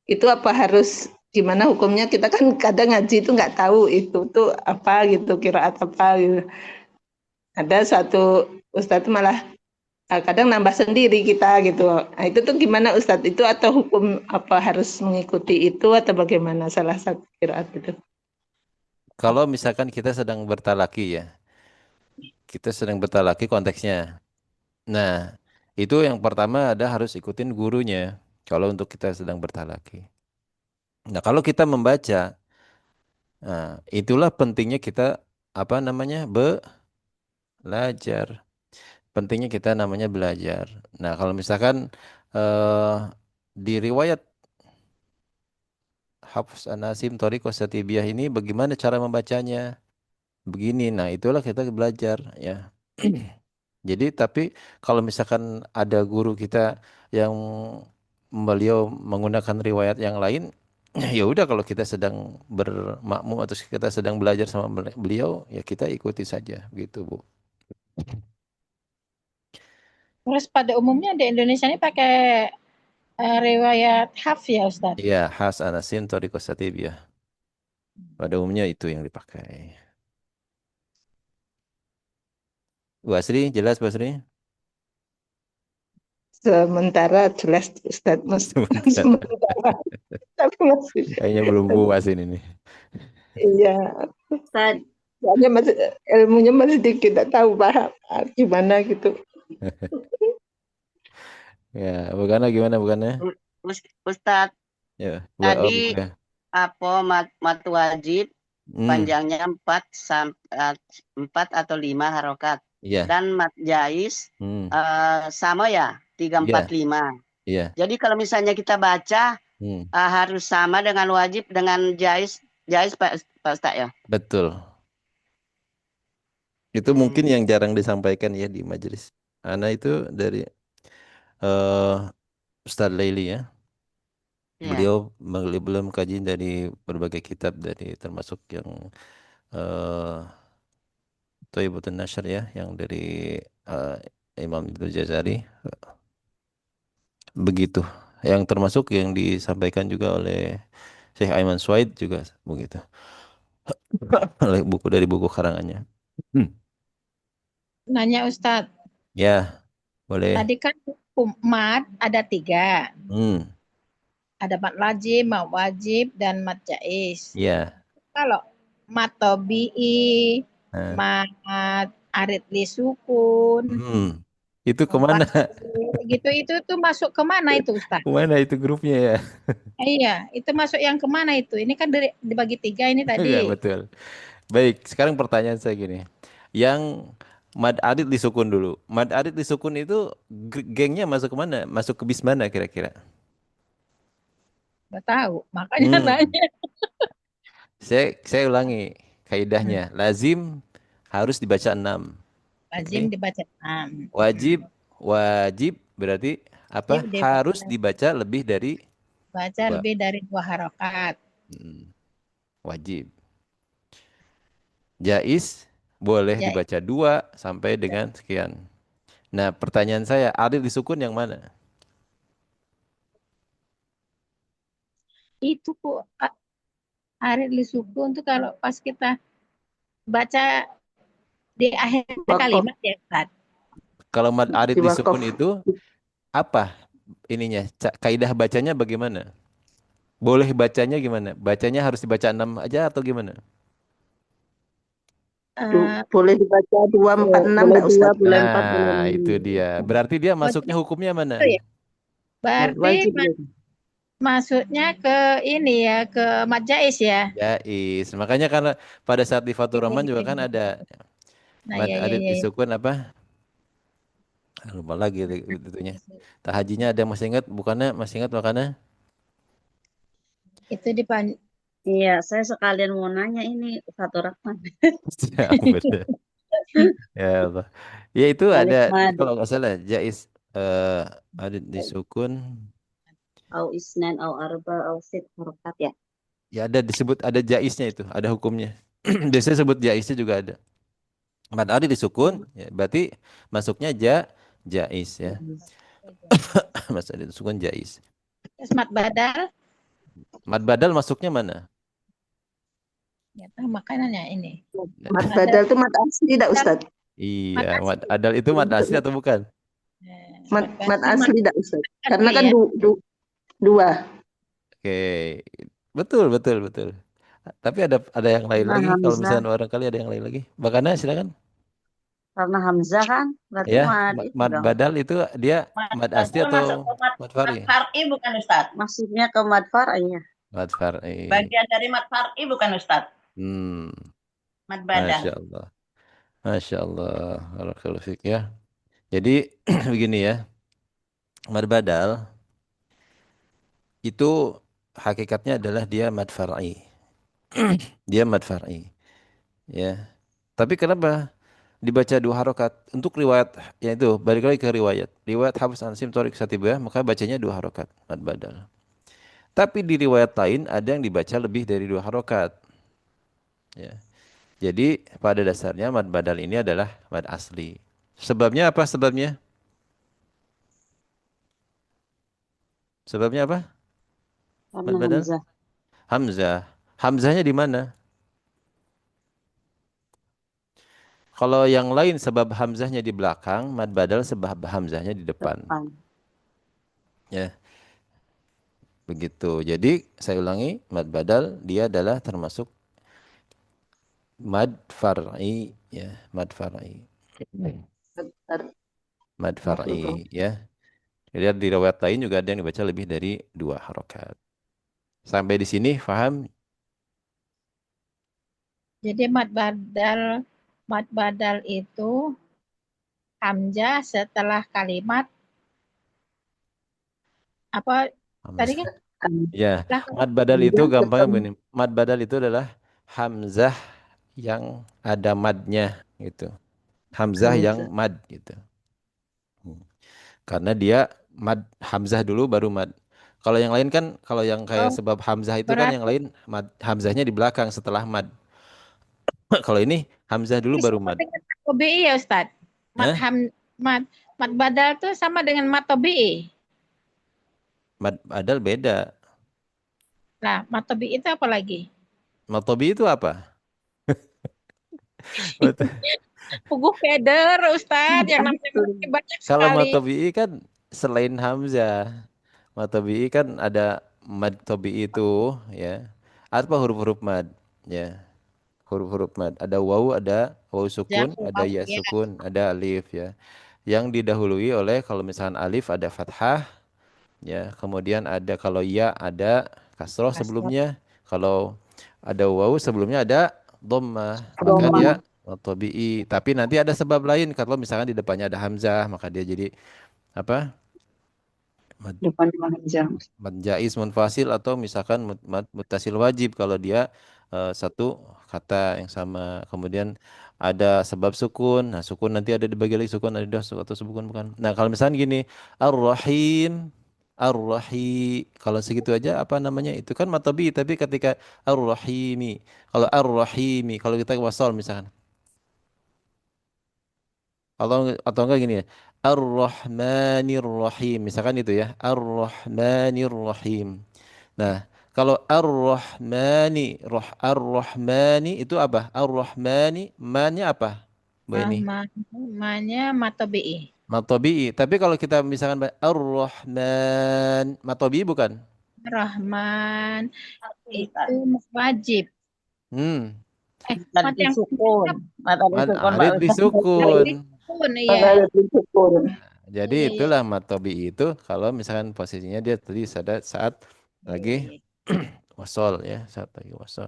itu apa harus gimana hukumnya? Kita kan kadang ngaji itu nggak tahu itu tuh apa gitu, qiraat apa gitu. Ada satu ustadz malah kadang nambah sendiri kita gitu. Nah, itu tuh gimana Ustadz? Itu atau hukum apa harus mengikuti itu atau bagaimana salah satu qiraat itu? Kalau misalkan kita sedang bertalaki ya, kita sedang bertalaki konteksnya. Nah, itu yang pertama ada harus ikutin gurunya. Kalau untuk kita sedang bertalaki. Nah, kalau kita membaca, nah, itulah pentingnya kita apa namanya belajar. Pentingnya kita namanya belajar. Nah, kalau misalkan eh, di riwayat Hafs An-Nasim Thoriqo Satibiyah ini bagaimana cara membacanya? Begini. Nah, itulah kita belajar ya. Jadi tapi kalau misalkan ada guru kita yang beliau menggunakan riwayat yang lain, ya udah kalau kita sedang bermakmum atau kita sedang belajar sama beliau, ya kita ikuti saja gitu, Bu. Terus pada umumnya di Indonesia ini pakai riwayat Hafs ya Ustadz? Iya, Has Anasim Thoriqo Satibiyah. Pada umumnya itu yang dipakai. Bu Asri, jelas Bu Asri? Sementara jelas Ustadz Mas. Sebentar. Sementara tapi masih Kayaknya belum puas ini nih. iya. Soalnya masih ilmunya masih dikit, tidak tahu paham gimana gitu. Ya, bukannya gimana bukannya? Ustadz, Ya, tadi ya. apa mat wajib Hmm, panjangnya 4 atau 5 harokat. iya. Dan mat jais Hmm, sama ya, 3, iya, 4, 5. iya. Jadi kalau misalnya kita baca Hmm, harus sama dengan wajib dengan jais Pak Ustadz ya. betul. Itu mungkin yang jarang disampaikan ya di majelis. Ana itu dari eh Ustadz Laili ya. Ya. Beliau belum kaji dari berbagai kitab dari termasuk yang eh Thayyibatun Nashr ya, yang dari eh, Imam Ibnu Jazari. Begitu. Yang termasuk yang disampaikan juga oleh Syekh Aiman Suaid juga begitu. Oleh buku dari buku karangannya. Hmm. Nanya Ustadz, Ya, boleh. tadi kan hukum mat ada 3. Hmm. Ada mat lazim, mat wajib, dan mat jais. Ya. Kalau mat tobi'i, Nah. mat arid li sukun, Hmm. Itu kemana? gitu itu tuh masuk kemana itu Ustaz? Kemana itu grupnya ya? Iya, itu masuk yang kemana itu? Ini kan dibagi 3 ini tadi. Ya, betul. Baik, sekarang pertanyaan saya gini. Yang Mad Adit disukun dulu. Mad Adit disukun itu gengnya masuk ke mana? Masuk ke bis mana kira-kira? Nggak tahu, makanya Hmm. nanya. Saya ulangi kaidahnya. Lazim harus dibaca 6. Lazim Oke. dibaca 6. Wajib wajib berarti apa? Wajib Harus dibaca lebih dari dibaca 2. lebih dari 2 harokat. Wajib. Jais boleh Ya, dibaca 2 sampai dengan sekian. Nah, pertanyaan saya, adil disukun yang mana? itu kok arid li sukun tuh kalau pas kita baca di akhir Wakaf kalimat ya Ustaz. Kalau mad adil di wakaf. disukun itu apa ininya? Kaidah bacanya bagaimana? Boleh bacanya gimana? Bacanya harus dibaca 6 aja atau gimana? Boleh dibaca 2, 4, 6 boleh enggak 2, Ustadz? boleh 4, boleh Nah, 6. itu dia. Berarti dia masuknya Wajib hukumnya mana? itu ya. Berarti Wajib ya. masuknya ke ini ya, ke mat jais ya. Jais. Makanya karena pada saat di Fathur Rahman juga kan ada Nah, mad ya ya adil ya. disukun apa? Lupa lagi itunya. Tahajinya ada masih ingat? Bukannya masih ingat makanya? Itu Iya, saya sekalian mau nanya ini Fatur Rahman. Ya, betul. Ya Allah. Ya itu ada Alif mad kalau nggak salah jais adil disukun. au isnan au arba au sit harokat ya. Ya ada disebut ada jaisnya itu, ada hukumnya. Biasanya sebut jaisnya juga ada. Mad ardi disukun, ya, berarti masuknya jais ya. Mas ardi disukun jais. Terus mat badal, Mad badal masuknya mana? ya tahu makanannya ini. Mat Ada badal itu mat asli tidak Ustaz? Iya, mat mad asli. adal itu mad asli atau bukan? Mat Mat asli tidak Ustaz? Karena asli kan ya. dua. Oke, betul, betul, betul. Tapi ada yang lain Karena lagi. Kalau Hamzah. misalnya barangkali ada yang lain lagi. Bakana silakan. Karena Hamzah kan berarti Ya, mad itu mad dong. badal itu dia Mat mad asli badal atau masuk ke mat mad fari? far'i bukan Ustaz? Maksudnya ke mad far'iyah. Mad fari. Bagian dari mat far'i bukan Ustaz? Hmm, Mat badal. Masya Allah. Masya Allah. Barakallahu fiik ya. Jadi begini ya. Mad badal itu hakikatnya adalah dia mad far'i. Dia mad far'i. Ya. Tapi kenapa dibaca dua harokat? Untuk riwayat, ya itu, balik lagi ke riwayat. Riwayat Hafs an Asim Tariq Satibah, maka bacanya dua harokat. Mad badal. Tapi di riwayat lain ada yang dibaca lebih dari dua harokat. Ya. Jadi pada dasarnya mad badal ini adalah mad asli. Sebabnya apa sebabnya? Sebabnya apa? Karena Mad badal? Hamzah. Hamzah. Hamzahnya di mana? Kalau yang lain sebab hamzahnya di belakang, mad badal sebab hamzahnya di depan. Depan. Ya, begitu. Jadi saya ulangi, mad badal dia adalah termasuk mad far'i ya, mad far'i. Mad far'i ya. Lihat di riwayat lain juga ada yang dibaca lebih dari dua harokat. Sampai di sini paham? Jadi mat badal itu hamzah setelah kalimat apa tadi kan? Ya, Setelah mad badal itu Hamzah gampang ketemu. begini. Mad badal itu adalah hamzah yang ada madnya gitu. Hamzah yang Hamzah. mad gitu. Karena dia mad hamzah dulu baru mad. Kalau yang lain kan kalau yang kayak Oh, sebab hamzah itu kan yang berarti lain mad hamzahnya di belakang setelah mad. Kalau ini hamzah dulu baru sama mad. dengan mat tobi'i ya Ustaz. Mat Hah? ham mat mat badal tuh sama dengan mat tobi'i. Mad badal beda. Nah, mat tobi'i itu apa lagi? Matobi itu apa? Betul. Puguh keder Ustaz yang namanya banyak Kalau sekali. matobi kan selain hamzah. Matobi kan ada mad tobi itu ya. Apa huruf-huruf mad ya. Huruf-huruf mad. Ada waw, ada waw sukun, Jamu ada ya ya. sukun, ada alif ya. Yang didahului oleh kalau misalkan alif ada fathah ya. Kemudian ada kalau ya ada kasroh Kasroh. sebelumnya. Kalau ada waw sebelumnya ada dhammah. Maka Roma. dia tabi'i. Tapi nanti ada sebab lain kalau misalkan di depannya ada hamzah maka dia jadi apa? Mad, Depan Hamzah. mad jaiz munfasil atau misalkan mad muttasil wajib kalau dia satu kata yang sama. Kemudian ada sebab sukun. Nah, sukun nanti ada dibagi lagi sukun ada atau sukun bukan. Nah, kalau misalnya gini, Ar-Rahim, Ar-Rahi, kalau segitu aja apa namanya? Itu kan matobi, tapi ketika Ar-Rahimi, kalau Ar-Rahimi, kalau kita wasal misalkan, atau enggak gini ya, Ar-Rahmanir Rahim, misalkan itu ya, Ar-Rahmanir Rahim. Nah, kalau Ar-Rahmani, Ar-Rahmani itu apa? Ar-Rahmani, mannya apa? Mbak ini. Namanya mat tobi'i. Matobi'i. Tapi kalau kita misalkan Ar-Rahman, Matobi'i bukan? Rahman Ustaz. itu wajib. Hmm. Mat Tadi yang sukun. Mata Mad sukun Pak alif Ustaz. disukun. sukun Ada ya. sukun. Jadi Iya, iya. itulah matobi'i itu kalau misalkan posisinya dia tadi saat lagi wasol ya, saat lagi wasol.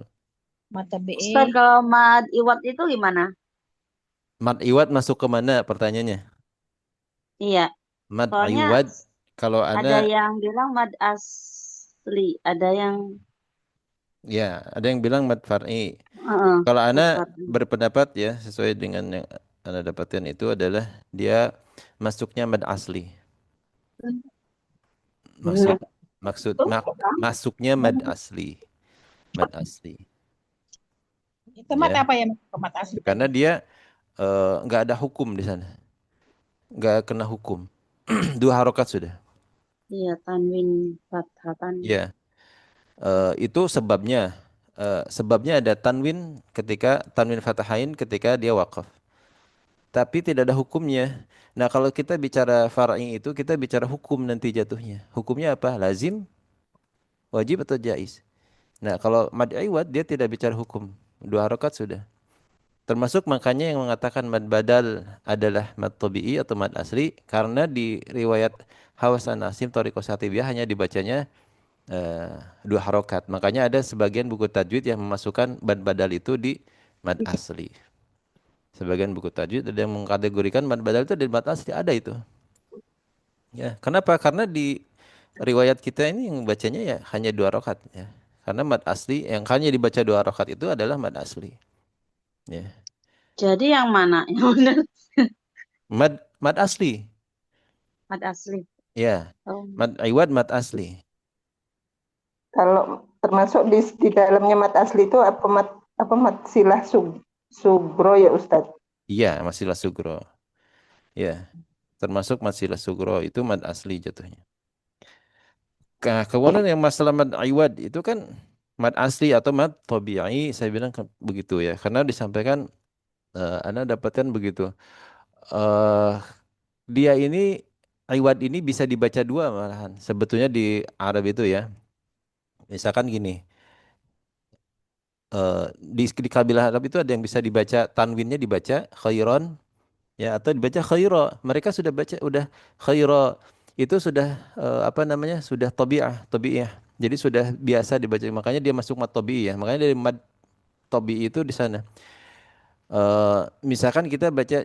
Mat tobi'i. Ustaz kalau mad iwat itu gimana? Mad iwad masuk ke mana pertanyaannya? Iya. Mad Soalnya iwad kalau ada ana yang bilang mad asli, ada yang ya, ada yang bilang mad far'i. Kalau mad ana far'i. berpendapat ya sesuai dengan yang ana dapatkan itu adalah dia masuknya mad asli. Maksud masuknya mad asli. Mad asli. Itu mat Ya. apa ya mat asli? Karena dia nggak ada hukum di sana, nggak kena hukum. Dua harokat sudah. Iya, tanwin fathah tanwin. Ya, itu sebabnya. Sebabnya ada tanwin ketika tanwin fatahain ketika dia wakaf. Tapi tidak ada hukumnya. Nah, kalau kita bicara far'i itu kita bicara hukum nanti jatuhnya. Hukumnya apa? Lazim, wajib atau jaiz. Nah, kalau mad iwad dia tidak bicara hukum. Dua harokat sudah. Termasuk makanya yang mengatakan mad badal adalah mad tabi'i atau mad asli karena di riwayat Hawasan Nasim Thariqus Satibiyah hanya dibacanya dua harokat. Makanya ada sebagian buku tajwid yang memasukkan mad badal itu di mad asli. Sebagian buku tajwid ada yang mengkategorikan mad badal itu di mad asli, ada itu. Ya, kenapa? Karena di riwayat kita ini yang bacanya ya hanya dua harokat ya. Karena mad asli yang hanya dibaca dua harokat itu adalah mad asli. Ya. Jadi yang mana? Yang benar Mad asli. mad asli. Ya. Oh. Mad iwad mad asli. Kalau termasuk di dalamnya mat asli itu apa mat silah sugro ya Ustadz? Iya, masilah sugro. Ya. Termasuk masilah sugro itu mad asli jatuhnya. Kemudian yang masalah mad iwad itu kan mad asli atau mad tabi'i, saya bilang begitu ya. Karena disampaikan Anda dapatkan begitu. eh Dia ini iwad ini bisa dibaca dua malahan. Sebetulnya di Arab itu ya. Misalkan gini, di kabilah Arab itu ada yang bisa dibaca tanwinnya dibaca khairon ya atau dibaca khaira. Mereka sudah baca udah khaira itu sudah apa namanya? Sudah tabi'ah. Jadi sudah biasa dibaca. Makanya dia masuk mad tabi'i ya. Makanya dari mad tabi'i itu di sana. Misalkan kita baca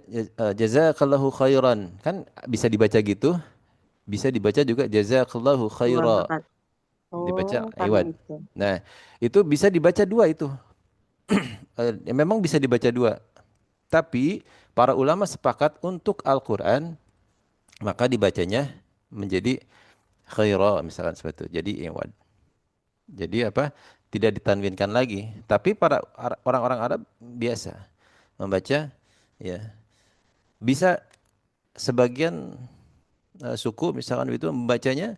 jazakallahu khairan kan bisa dibaca gitu, bisa dibaca juga jazakallahu Dua khaira, harokat. dibaca Oh, karena iwad. itu. Nah, itu bisa dibaca dua itu. Memang bisa dibaca dua. Tapi para ulama sepakat untuk Al-Quran maka dibacanya menjadi khaira misalkan seperti itu. Jadi iwad. Jadi apa? Tidak ditanwinkan lagi. Tapi para orang-orang Arab biasa membaca ya. Bisa sebagian suku misalkan itu membacanya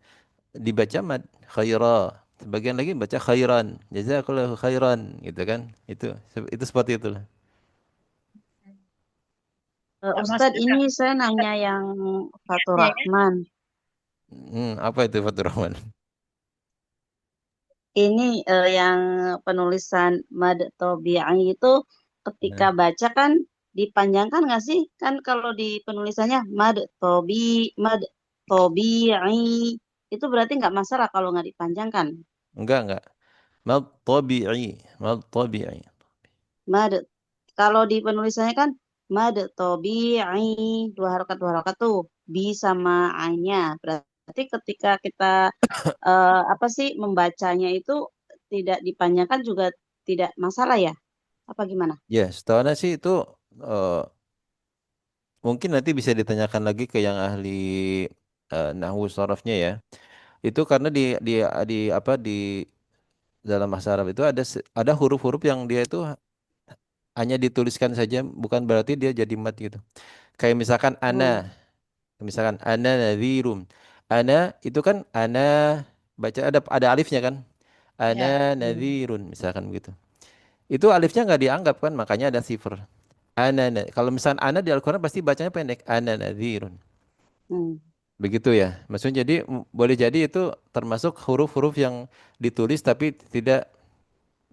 dibaca mad khaira. Sebagian lagi baca khairan. Jazakallahu khairan gitu kan. Itu seperti itulah. Ustadz, ini saya nanya yang Fatur Rahman. Apa itu Fatur Rahman? Ini yang penulisan mad tabi'i itu ketika baca kan dipanjangkan nggak sih? Kan kalau di penulisannya mad tabi'i itu berarti nggak masalah kalau nggak dipanjangkan. Enggak. Mad tabi'i, mad tabi'i. Mad kalau di penulisannya kan mad tabi'i dua harokat tuh bi sama a-nya. Berarti ketika kita apa sih membacanya itu tidak dipanjangkan juga tidak masalah ya? Apa gimana? Ya, setahu saya sih itu eh, mungkin nanti bisa ditanyakan lagi ke yang ahli nahwu sharafnya ya. Itu karena di apa di dalam bahasa Arab itu ada huruf-huruf yang dia itu hanya dituliskan saja, bukan berarti dia jadi mat gitu. Kayak Oh, misalkan ana nadhirum. Ana itu kan ana baca ada alifnya kan? Ya. Ana iya. nadhirun misalkan begitu. Itu alifnya nggak dianggap kan, makanya ada sifr. Kalau misalkan ana di Al-Quran pasti bacanya pendek. Ana nadhirun. Hmm, Begitu ya. Maksudnya jadi boleh jadi itu termasuk huruf-huruf yang ditulis tapi tidak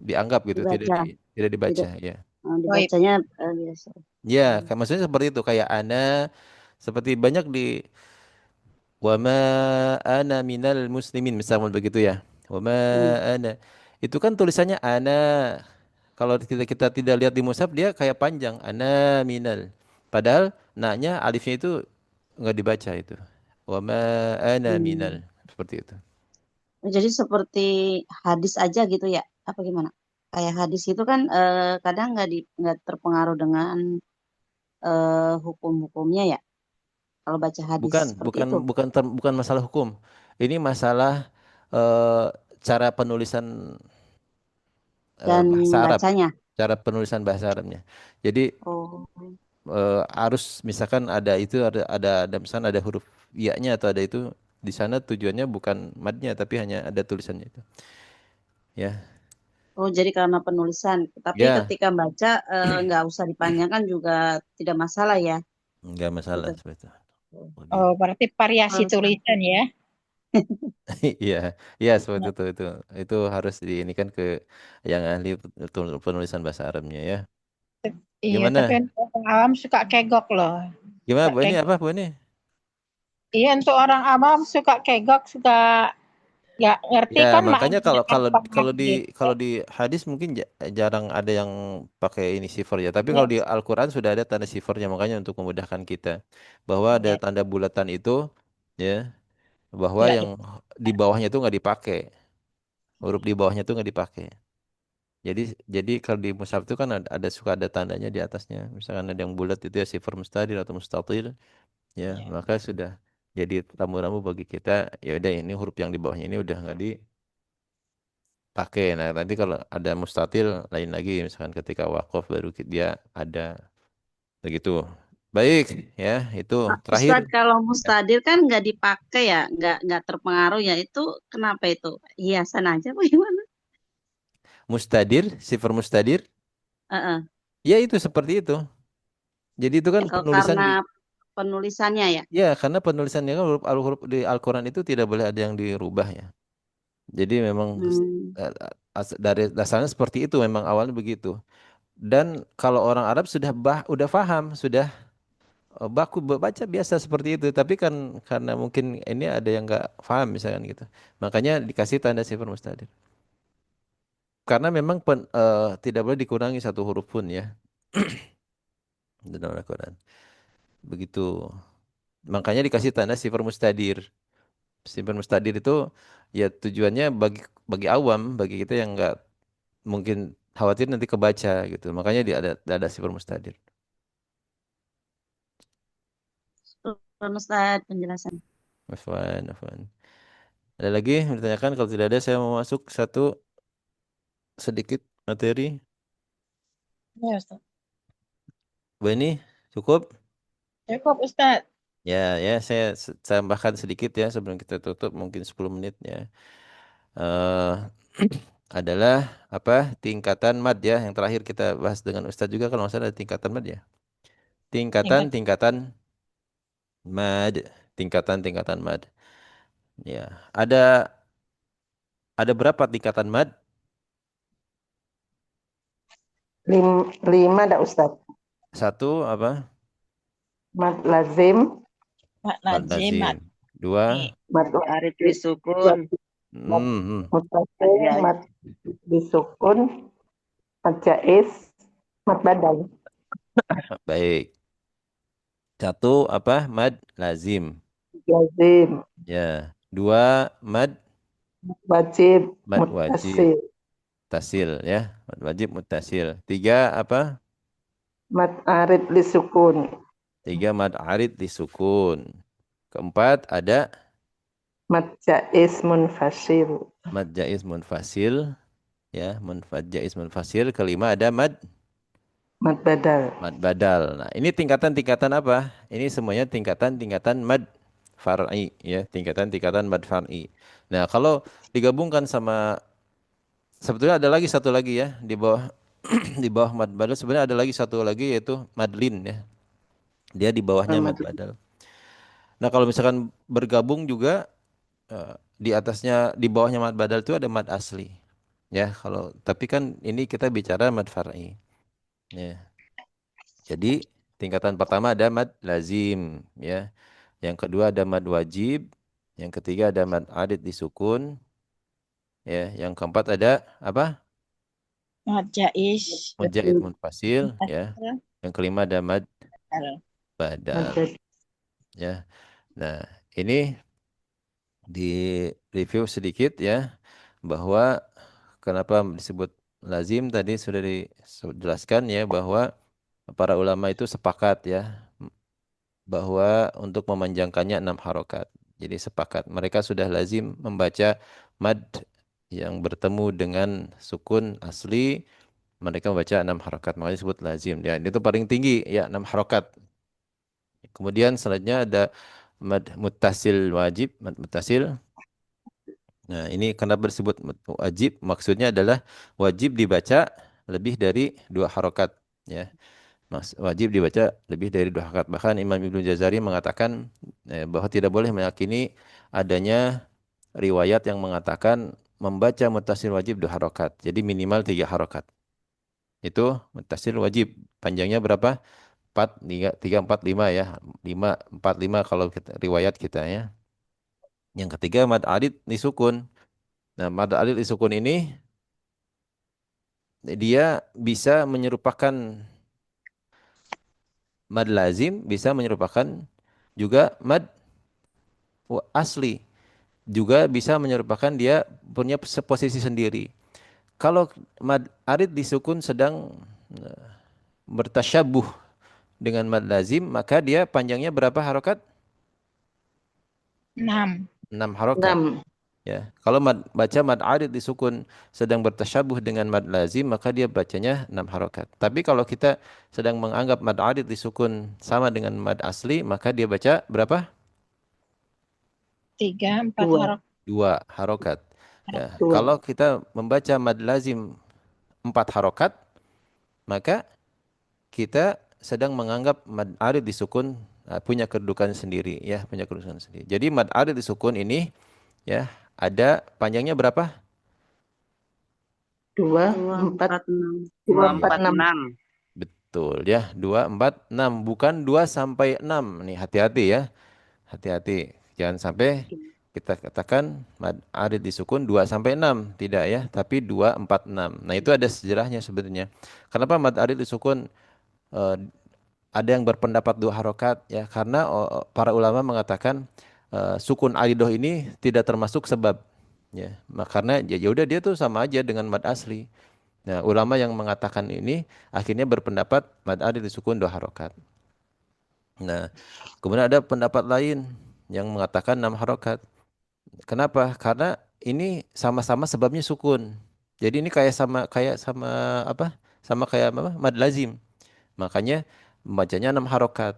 dianggap gitu, dibaca tidak dibaca tidak ya. Baik. dibacanya biasa. Ya, Hmm. maksudnya seperti itu kayak ana seperti banyak di wa ma ana minal muslimin misalnya begitu ya. Wa ma Hmm. ana. Itu kan tulisannya ana. Kalau kita tidak lihat di mushaf dia kayak panjang ana minal. Padahal naknya alifnya itu nggak dibaca itu. Wa ma ana Hmm. minal seperti itu. Jadi seperti hadis aja gitu ya? Apa gimana? Kayak hadis itu kan kadang nggak terpengaruh dengan hukum-hukumnya ya. Kalau baca hadis Bukan, seperti bukan, itu bukan masalah hukum. Ini masalah eh, cara penulisan dan bahasa Arab, bacanya. cara penulisan bahasa Arabnya. Jadi Oh. harus misalkan ada itu ada misalkan ada huruf ya-nya atau ada itu di sana tujuannya bukan madnya tapi hanya ada tulisannya itu. Ya. Oh, jadi karena penulisan. Tapi Ya, ketika baca nggak usah dipanjangkan juga tidak masalah ya. enggak masalah Gitu. seperti itu. Lebih. Oh, berarti variasi Terus, tulisan ya. Iya, iya seperti itu harus diinikan ke yang ahli penulisan bahasa Arabnya ya. Iya, tapi Gimana? untuk orang awam suka kegok loh. Gimana Suka Bu ini kegok. apa Bu ini? Iya, untuk orang awam suka kegok, suka nggak ngerti Ya, kan makanya maknanya kalau kalau apa kalau di gitu. kalau di hadis mungkin jarang ada yang pakai ini sifar ya. Tapi Ya, kalau di Al-Qur'an sudah ada tanda sifarnya makanya untuk memudahkan kita bahwa ada ya, tanda bulatan itu ya, bahwa nggak yang di bawahnya itu nggak dipakai. Huruf di bawahnya itu nggak dipakai. Jadi jadi kalau di mushaf itu kan suka ada tandanya di atasnya. Misalkan ada yang bulat itu ya sifar mustadir atau mustatil ya, ya. maka sudah jadi rambu-rambu bagi kita ya udah ini huruf yang di bawahnya ini udah nggak dipakai. Nah, nanti kalau ada mustatil lain lagi misalkan ketika wakaf baru dia ada begitu. Baik ya, itu Pak terakhir. Ustadz, kalau Ya. mustadir kan nggak dipakai ya, nggak terpengaruh ya. Itu kenapa itu? Hiasan aja apa gimana? Mustadir, sifar mustadir, Heeh. ya itu seperti itu. Jadi itu kan Kalau penulisan karena di. penulisannya ya. Ya, karena penulisannya kan huruf di Al-Quran itu tidak boleh ada yang dirubah ya. Jadi memang Hmm. dari dasarnya seperti itu memang awalnya begitu. Dan kalau orang Arab sudah udah paham, sudah baku baca biasa seperti itu. Tapi kan karena mungkin ini ada yang nggak paham misalkan gitu. Makanya dikasih tanda sifar mustadir. Karena memang tidak boleh dikurangi satu huruf pun ya dalam Al-Quran. Begitu. Makanya dikasih tanda sifar mustadir. Simpan mustadir itu ya tujuannya bagi bagi awam, bagi kita yang nggak mungkin khawatir nanti kebaca gitu. Makanya dia ada sifar mustadir. Ustadz penjelasan. Afwan, afwan. Ada lagi yang ditanyakan? Kalau tidak ada, saya mau masuk satu sedikit materi. Ya, Ustaz. Bu ini cukup? Cukup, Ustaz. Ya, ya, saya tambahkan sedikit ya sebelum kita tutup mungkin 10 menit ya. eh adalah apa tingkatan mad ya yang terakhir kita bahas dengan Ustadz juga kalau nggak salah ada tingkatan mad ya. Tingkat Tingkatan mad, tingkatan mad. Ya, ada berapa tingkatan mad? Lima ada Ustadz. Satu apa? Mad lazim, mat Mad lazim, mat lazim. Dua, ini. mad Arif wajib, disukun. mad hmm, hmm. mutasil, Ya. mad disukun, mad jais, mad badal. Baik. Satu apa? Mad lazim. Lazim, Ya. Dua, mad wajib, wajib. mutasil, Tasil ya. Mad wajib mutasil. Tiga apa? mad arid lisukun, Tiga, mad arid disukun. Keempat, ada mad jais munfasil, mad jaiz munfasil. Ya, jaiz munfasil. Kelima, ada mad badal. mad badal. Nah, ini tingkatan-tingkatan apa? Ini semuanya tingkatan-tingkatan mad far'i ya, tingkatan-tingkatan mad far'i. Nah, kalau digabungkan sama sebetulnya ada lagi satu lagi ya di bawah di bawah mad badal sebenarnya ada lagi satu lagi yaitu madlin ya. Dia di bawahnya mad badal. Nah, kalau misalkan bergabung juga di atasnya di bawahnya mad badal itu ada mad asli. Ya, kalau tapi kan ini kita bicara mad far'i. Ya. Jadi tingkatan pertama ada mad lazim ya. Yang kedua ada mad wajib, yang ketiga ada mad adid disukun, ya. Yang keempat ada apa? Mat jais, Munjaid munfasil, ya. mufassal, Yang kelima ada mad badal. badal, ya. Nah, ini di review sedikit ya bahwa kenapa disebut lazim tadi sudah dijelaskan ya bahwa para ulama itu sepakat ya bahwa untuk memanjangkannya 6 harokat. Jadi sepakat. Mereka sudah lazim membaca mad yang bertemu dengan sukun asli, mereka membaca 6 harokat, makanya disebut lazim. Ya, itu paling tinggi ya 6 harokat. Kemudian selanjutnya ada mad muttasil wajib, mad muttasil. Nah, ini kenapa disebut wajib? Maksudnya adalah wajib dibaca lebih dari 2 harokat. Ya, wajib dibaca lebih dari 2 harokat. Bahkan Imam Ibnu Jazari mengatakan bahwa tidak boleh meyakini adanya riwayat yang mengatakan membaca muttasil wajib 2 harokat. Jadi minimal 3 harokat. Itu muttasil wajib. Panjangnya berapa? 4, 3, 4, 5 ya. 5, 4, 5 kalau riwayat kita ya. Yang ketiga mad arid disukun. Nah, mad arid disukun ini dia bisa menyerupakan mad lazim, bisa menyerupakan juga mad asli. Juga bisa menyerupakan dia punya posisi sendiri. Kalau mad arid disukun sedang bertasyabuh dengan mad lazim, maka dia panjangnya berapa harokat? 6. 6 harokat. 6. Ya, kalau baca mad arid disukun sedang bertasyabuh dengan mad lazim, maka dia bacanya 6 harokat. Tapi kalau kita sedang menganggap mad arid disukun sama dengan mad asli, maka dia baca berapa? 3, 4 2. harokat. 2 harokat. Ya, 2. kalau kita membaca mad lazim 4 harokat, maka kita sedang menganggap mad arid disukun punya kedudukan sendiri, ya, punya kedudukan sendiri. Jadi mad arid disukun ini, ya, ada panjangnya berapa? 2, 4, 2, 4, 6. 246. Betul ya, 2, 4, 6. Bukan 2 sampai 6. Nih, hati-hati ya. Hati-hati. Jangan sampai kita katakan mad arid disukun 2 sampai 6. Tidak ya, tapi 2, 4, 6. Nah, itu ada sejarahnya sebenarnya. Kenapa mad arid disukun ada yang berpendapat 2 harokat ya? Karena para ulama mengatakan sukun aridoh ini tidak termasuk sebab. Ya, karena ya udah dia tuh sama aja dengan mad asli. Nah, ulama yang mengatakan ini akhirnya berpendapat mad arid disukun 2 harokat. Nah, kemudian ada pendapat lain yang mengatakan 6 harokat. Kenapa? Karena ini sama-sama sebabnya sukun. Jadi ini kayak sama apa? Sama kayak apa? Mad lazim. Makanya membacanya 6 harokat.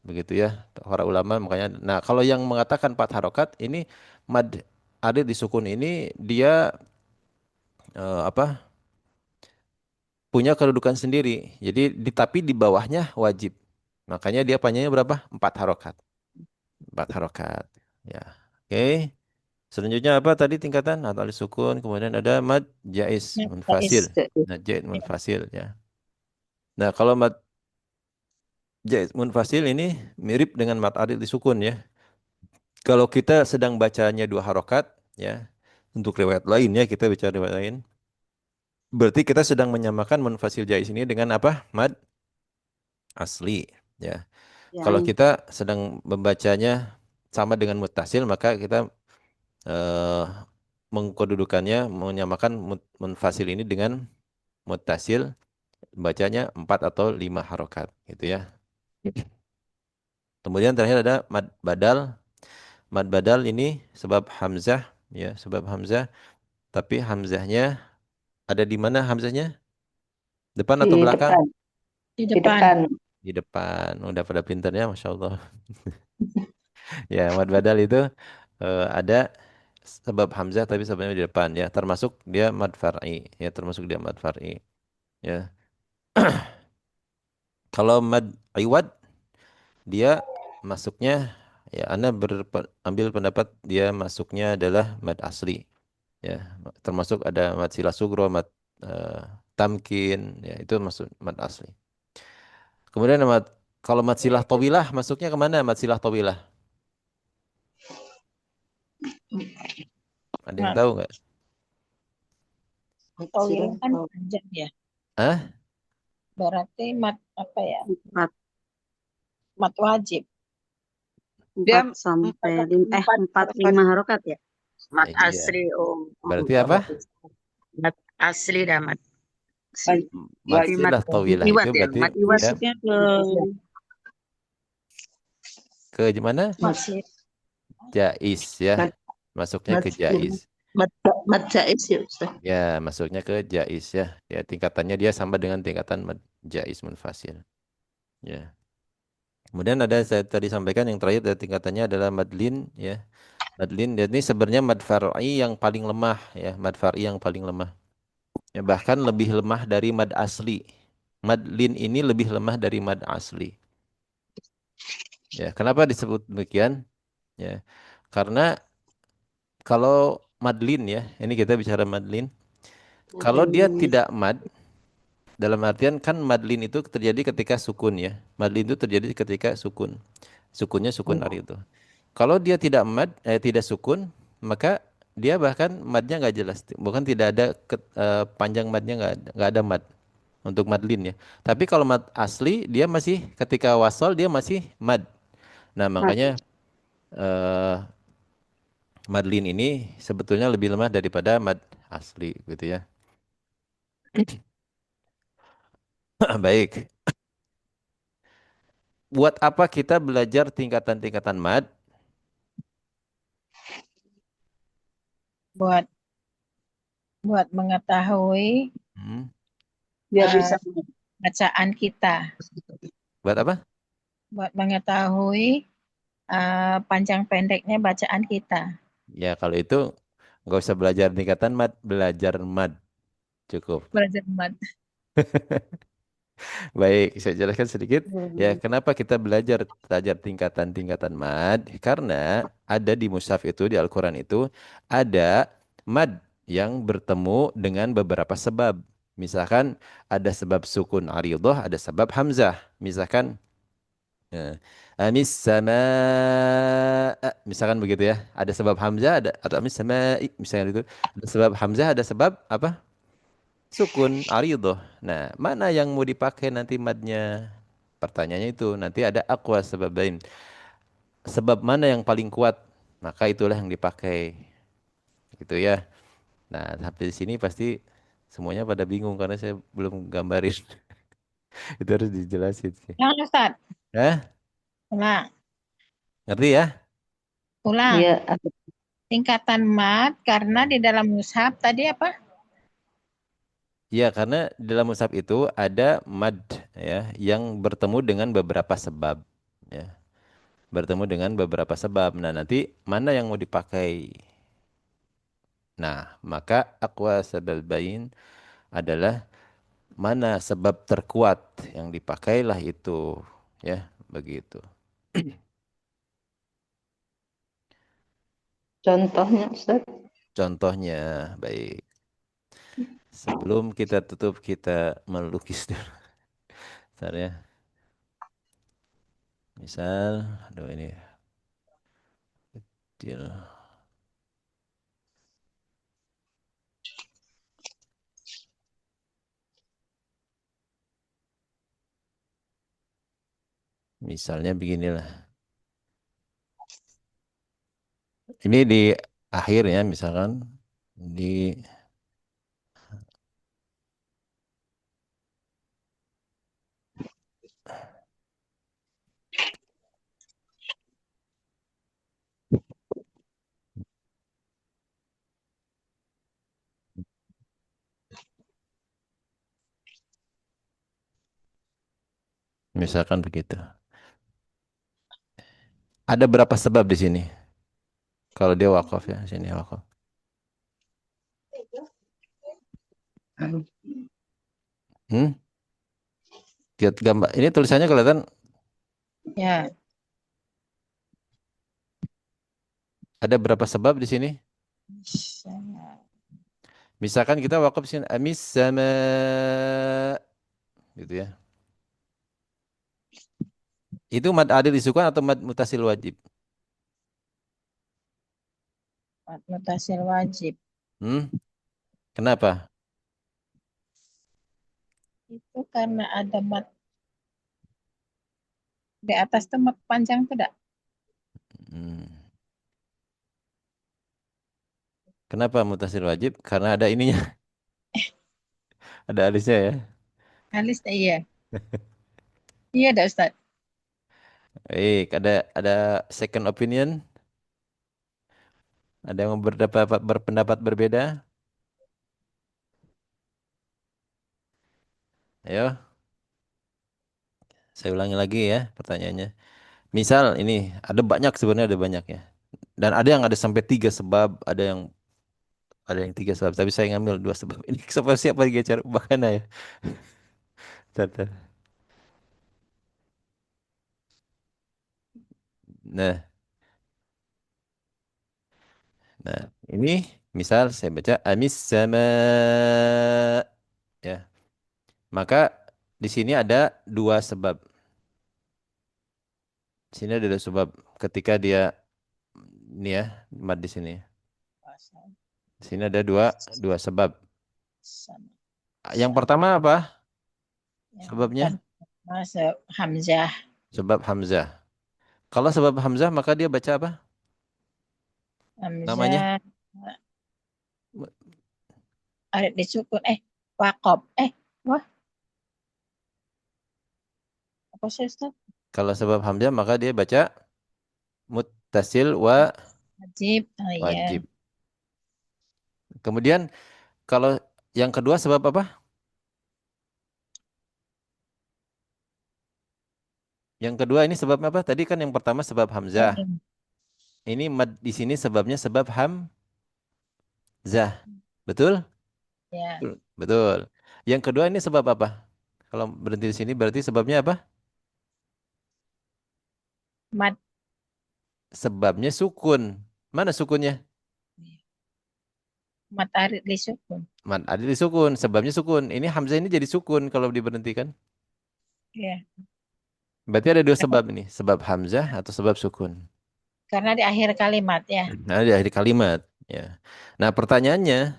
Begitu ya, para ulama makanya. Nah, kalau yang mengatakan 4 harokat ini mad arid disukun ini dia apa? Punya kedudukan sendiri. Jadi tapi di bawahnya wajib. Makanya dia panjangnya berapa? 4 harokat. 4 harokat. Ya. Oke. Selanjutnya apa tadi tingkatan? Atau alis sukun. Kemudian ada mad jais munfasil. Nah, jais munfasil ya. Nah, kalau mad jais munfasil ini mirip dengan mad arid disukun ya. Kalau kita sedang bacanya 2 harokat ya. Untuk riwayat lain ya, kita bicara riwayat lain. Berarti kita sedang menyamakan munfasil jais ini dengan apa? Mad asli ya. Kalau kita sedang membacanya sama dengan muttasil, maka kita mengkedudukannya menyamakan munfasil ini dengan muttasil, bacanya 4 atau 5 harokat gitu ya. Kemudian terakhir ada mad badal. Mad badal ini sebab hamzah ya, sebab hamzah, tapi hamzahnya ada di mana hamzahnya? Depan atau Di belakang? depan. Di Di depan. depan. Di depan. Udah pada pinternya, Masya Allah. Ya, mad badal itu ada sebab hamzah tapi sebenarnya di depan ya, termasuk dia mad far'i ya, termasuk dia mad far'i ya. Kalau mad iwad dia masuknya ya, Anda ambil pendapat dia masuknya adalah mad asli ya, termasuk ada mad silah sugro, mad tamkin ya, itu masuk mad asli. Kemudian kalau mad silah tawilah masuknya kemana? Mad silah tawilah ada yang tahu nggak? Tawilah kan panjang ya. Hah? Berarti mat apa ya? 4 Mat wajib. Dia 4 sampai 4 5 harokat ya. Mat Iya. asli om. Berarti apa? Mat asli dah mat. Mad silah tawilah itu Iwat ya. berarti Mat iwat ya, Masuknya ke mana? Masih. Jais ya. Masuknya ke jais. Mad jaiz ya Ustaz. Ya, masuknya ke jaiz ya. Ya, tingkatannya dia sama dengan tingkatan mad jaiz munfasil. Ya. Kemudian ada saya tadi sampaikan yang terakhir dari tingkatannya adalah madlin ya. Madlin dan ini sebenarnya mad far'i yang paling lemah ya, mad far'i yang paling lemah. Ya, bahkan lebih lemah dari mad asli. Madlin ini lebih lemah dari mad asli. Ya, kenapa disebut demikian? Ya. Karena kalau madlin ya, ini kita bicara madlin. Kalau dia tidak mad, dalam artian kan madlin itu terjadi ketika sukun ya. Madlin itu terjadi ketika sukun. Sukunnya sukun ari itu. Kalau dia tidak mad, tidak sukun, maka dia bahkan madnya nggak jelas. Bukan tidak ada panjang madnya nggak ada mad untuk madlin ya. Tapi kalau mad asli dia masih ketika wasol dia masih mad. Nah makanya eh, madlin ini sebetulnya lebih lemah daripada mad asli gitu ya. Baik. Buat apa kita belajar tingkatan-tingkatan mad? Buat buat mengetahui Hmm. Biar eh, bisa. bacaan kita, Buat apa? buat mengetahui panjang pendeknya bacaan kita. Ya kalau itu nggak usah belajar tingkatan mad, belajar mad cukup. Belajar mat. Baik, saya jelaskan sedikit. Ya, kenapa kita belajar tingkatan-tingkatan mad? Karena ada di mushaf itu, di Al-Quran itu, ada mad yang bertemu dengan beberapa sebab. Misalkan ada sebab sukun aridhah, ada sebab hamzah. Misalkan amis sama misalkan begitu ya. Ada sebab hamzah ada atau amis sama misalkan itu. Ada sebab hamzah, ada sebab apa? Sukun aridhah. Nah, mana yang mau dipakai nanti madnya? Pertanyaannya itu nanti ada aqwa sababain. Sebab mana yang paling kuat? Maka itulah yang dipakai. Gitu ya. Nah, sampai di sini pasti semuanya pada bingung karena saya belum gambarin. Itu harus dijelasin sih. Ulang Ustaz, Hah? ulang, Ngerti ya? ulang. Iya, Tingkatan mat karena di dalam mushaf tadi apa? Ya, karena dalam mushaf itu ada mad ya yang bertemu dengan beberapa sebab ya. Bertemu dengan beberapa sebab. Nah, nanti mana yang mau dipakai? Nah, maka aqwa sababain adalah mana sebab terkuat yang dipakailah itu ya, begitu. contohnya Ustaz. Contohnya baik. Sebelum kita tutup kita melukis dulu. Bentar ya. Misal, aduh ini kecil. Misalnya beginilah. Ini di akhir ya, misalkan di misalkan begitu. Ada berapa sebab di sini? Kalau dia wakaf ya, sini wakaf. Hmm? Lihat gambar. Ini tulisannya kelihatan Ya, ada berapa sebab di sini? Misalkan kita wakaf di sini amis sama gitu ya. Itu mad adil disukun atau mad mutasil wajib? mat mutasil wajib. Hmm? Kenapa? Itu karena ada mat di atas tuh mat panjang tuh dak? Hmm. Kenapa mutasil wajib? Karena ada ininya, ada alisnya ya. Alis iya. Iya dak Ustaz. Baik, ada second opinion. Ada yang berpendapat berbeda? Ayo, saya ulangi lagi ya pertanyaannya. Misal ini ada banyak, sebenarnya ada banyak ya. Dan ada yang ada sampai 3 sebab, ada yang 3 sebab. Tapi saya ngambil 2 sebab ini. Siapa lagi cara bahkan ya? Tata. Nah, nah ini misal saya baca amis sama ya. Maka di sini ada 2 sebab. Di sini ada 2 sebab. Ketika dia ini ya, mat di sini. Di sini ada dua sebab. Sama. Yang pertama apa Yang sebabnya? pertama Hamzah. Sebab Hamzah. Kalau sebab Hamzah maka dia baca apa? Namanya? Hamzah ada disukun waqaf. Wah, apa sih Ustaz? Kalau sebab Hamzah maka dia baca muttasil wa Wajib. Oh iya. wajib. Kemudian kalau yang kedua sebab apa? Yang kedua ini sebabnya apa? Tadi kan yang pertama sebab Hamzah. Ini mad di sini sebabnya sebab Hamzah. Betul? Ya. Betul. Yang kedua ini sebab apa? Kalau berhenti di sini berarti sebabnya apa? Mad Sebabnya sukun. Mana sukunnya? mad arid disukun. Mad ada di sukun. Sebabnya sukun. Ini Hamzah ini jadi sukun kalau diberhentikan. Ya. Berarti ada 2 sebab ini. Sebab Hamzah atau sebab sukun. Karena di akhir kalimat ya. Nah, di akhir kalimat. Ya. Nah, pertanyaannya,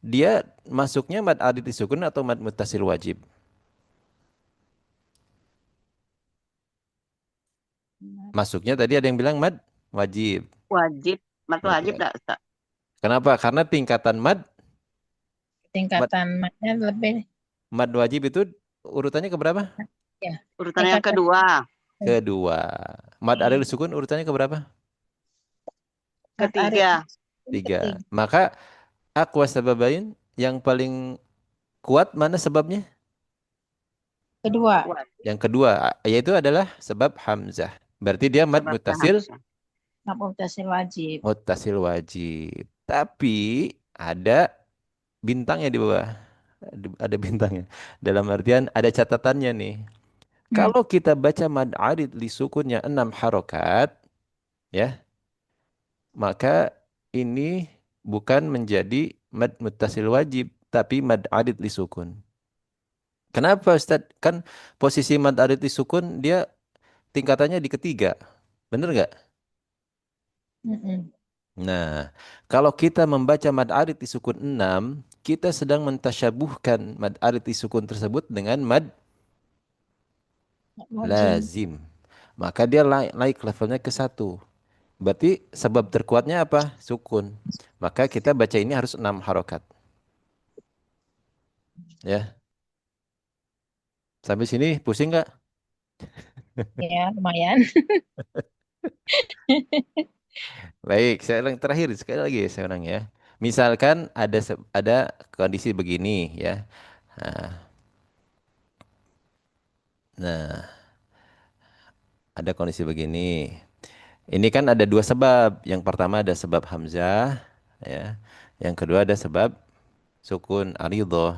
dia masuknya mad adit disukun atau mad muttasil wajib? Masuknya tadi ada yang bilang mad wajib. Wajib. Mat Mad wajib wajib. enggak, Ustaz? Kenapa? Karena tingkatan mad Tingkatan madnya lebih wajib itu urutannya ke berapa? ya. Urutan yang Tingkatan kedua. Kedua. Mad adit disukun urutannya ke berapa? mad arid Ketiga. Tiga. Maka aqwa sababain yang paling kuat mana sebabnya? kedua. Yang kedua, yaitu adalah sebab Hamzah. Berarti dia mad Sebabnya muttasil Hamzah. Mad muttasil wajib. muttasil wajib. Tapi ada bintangnya di bawah. Ada bintangnya. Dalam artian ada catatannya nih. Kalau kita baca mad arid li sukunnya 6 harokat, ya, maka ini bukan menjadi mad muttasil wajib, tapi mad arid li sukun. Kenapa Ustaz? Kan posisi mad arid li sukun dia tingkatannya di ketiga. Bener nggak? Nah, kalau kita membaca mad arid di sukun 6, kita sedang mentasyabuhkan mad arid di sukun tersebut dengan mad lazim. Maka dia naik levelnya ke 1. Berarti sebab terkuatnya apa? Sukun. Maka kita baca ini harus 6 harokat. Ya. Sampai sini pusing nggak? Ya, lumayan. Baik, saya ulang terakhir sekali lagi saya ulang ya. Misalkan ada kondisi begini ya. Nah, ada kondisi begini. Ini kan ada 2 sebab. Yang pertama ada sebab Hamzah, ya. Yang kedua ada sebab sukun aridho.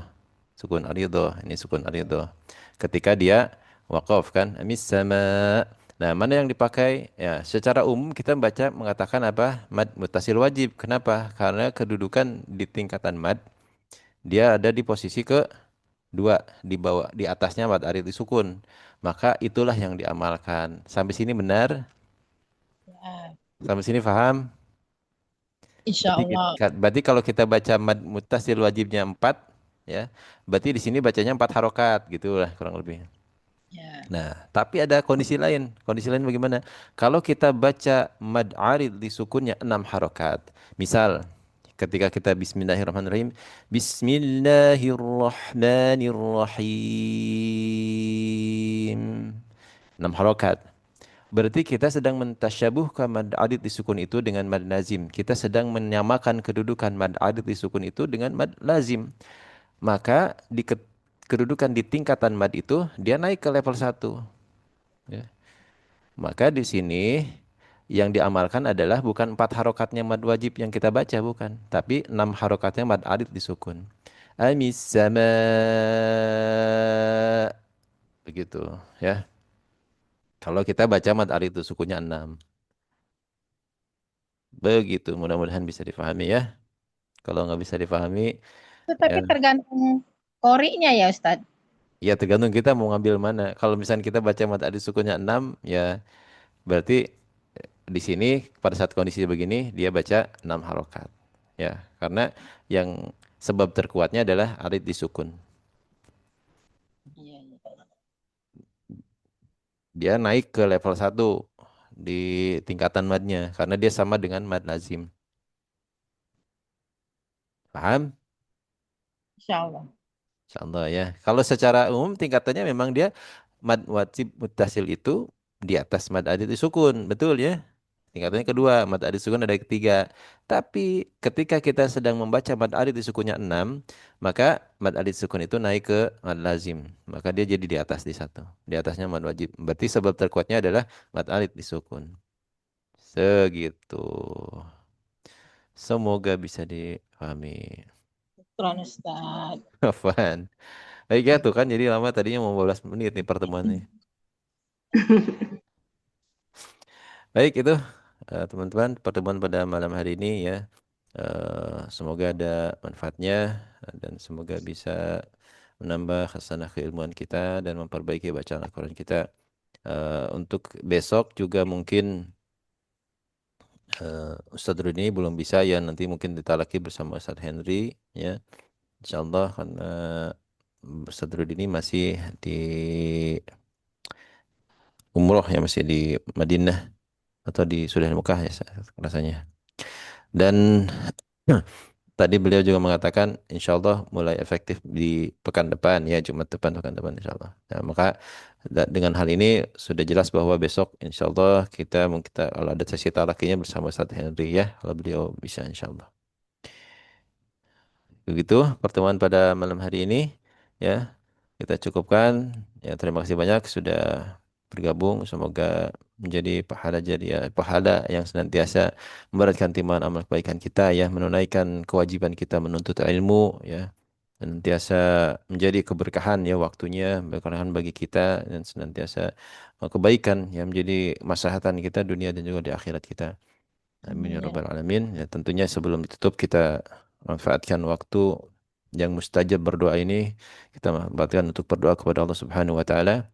Sukun aridho. Ini sukun aridho. Ketika dia waqaf kan, amis sama. Nah, mana yang dipakai? Ya, secara umum kita baca mengatakan apa? Mad muttasil wajib. Kenapa? Karena kedudukan di tingkatan mad dia ada di posisi kedua, di bawah, di atasnya mad arid sukun. Maka itulah yang diamalkan. Sampai sini benar? Ya, Sampai sini paham? insya Allah. Berarti kalau kita baca mad muttasil wajibnya 4, ya, berarti di sini bacanya 4 harokat, gitu lah kurang lebih. Ya. Nah, tapi ada kondisi lain. Kondisi lain bagaimana? Kalau kita baca mad arid di sukunnya 6 harokat. Misal, ketika kita Bismillahirrahmanirrahim, Bismillahirrahmanirrahim, 6 harokat. Berarti kita sedang mentasyabuhkan mad adid disukun itu dengan mad lazim. Kita sedang menyamakan kedudukan mad adid disukun itu dengan mad lazim. Maka kedudukan di tingkatan mad itu dia naik ke level satu. Ya. Maka di sini yang diamalkan adalah bukan 4 harokatnya mad wajib yang kita baca, bukan. Tapi 6 harokatnya mad adid disukun. Amis sama, begitu ya. Kalau kita baca mad adid itu sukunya 6. Begitu, mudah-mudahan bisa difahami ya. Kalau nggak bisa difahami, ya, Tapi tergantung korinya ya Ustadz. ya tergantung kita mau ngambil mana. Kalau misalnya kita baca mad adid sukunya 6, ya berarti di sini pada saat kondisi begini dia baca 6 harokat. Ya, karena yang sebab terkuatnya adalah adid disukun. Iya, iya. Dia naik ke level satu di tingkatan madnya karena dia sama dengan mad lazim. Paham? Insya Allah. Insyaallah ya. Kalau secara umum tingkatannya memang dia mad wajib muttasil itu di atas mad adid sukun, betul ya? Tingkatannya kedua, mad adid sukun ada ketiga. Tapi ketika kita sedang membaca mad adid sukunnya 6, maka mad adid sukun itu naik ke mad lazim. Maka dia jadi di atas di satu. Di atasnya mad wajib. Berarti sebab terkuatnya adalah mad adid disukun. Segitu. Semoga bisa dipahami. Syukran Ustadz. Afwan. Baik ya tuh kan jadi lama tadinya mau 15 menit nih pertemuannya. Baik itu teman-teman pertemuan pada malam hari ini ya. Semoga ada manfaatnya dan semoga bisa menambah khasanah keilmuan kita dan memperbaiki bacaan Al-Quran kita. Untuk besok juga mungkin Ustadz Rudi belum bisa ya, nanti mungkin ditalaki bersama Ustadz Henry ya. Insyaallah karena Ustadz Rudi ini masih di umroh ya, masih di Madinah atau di sudah di Mekah ya rasanya. Dan tadi beliau juga mengatakan insya Allah mulai efektif di pekan depan ya, Jumat depan, pekan depan insya Allah. Nah, maka dengan hal ini sudah jelas bahwa besok insya Allah kita kalau ada sesi talakinya bersama Ustadz Henry ya, kalau beliau bisa insya Allah. Begitu pertemuan pada malam hari ini ya. Kita cukupkan. Ya, terima kasih banyak sudah bergabung. Semoga menjadi pahala jariah, pahala yang senantiasa memberatkan timbangan amal kebaikan kita ya, menunaikan kewajiban kita menuntut ilmu ya. Senantiasa menjadi keberkahan ya waktunya, keberkahan bagi kita dan senantiasa kebaikan yang menjadi maslahatan kita dunia dan juga di akhirat kita. Amin ya Amin. rabbal alamin. Ya, tentunya sebelum ditutup kita manfaatkan waktu yang mustajab berdoa ini, kita manfaatkan untuk berdoa kepada Allah Subhanahu wa taala.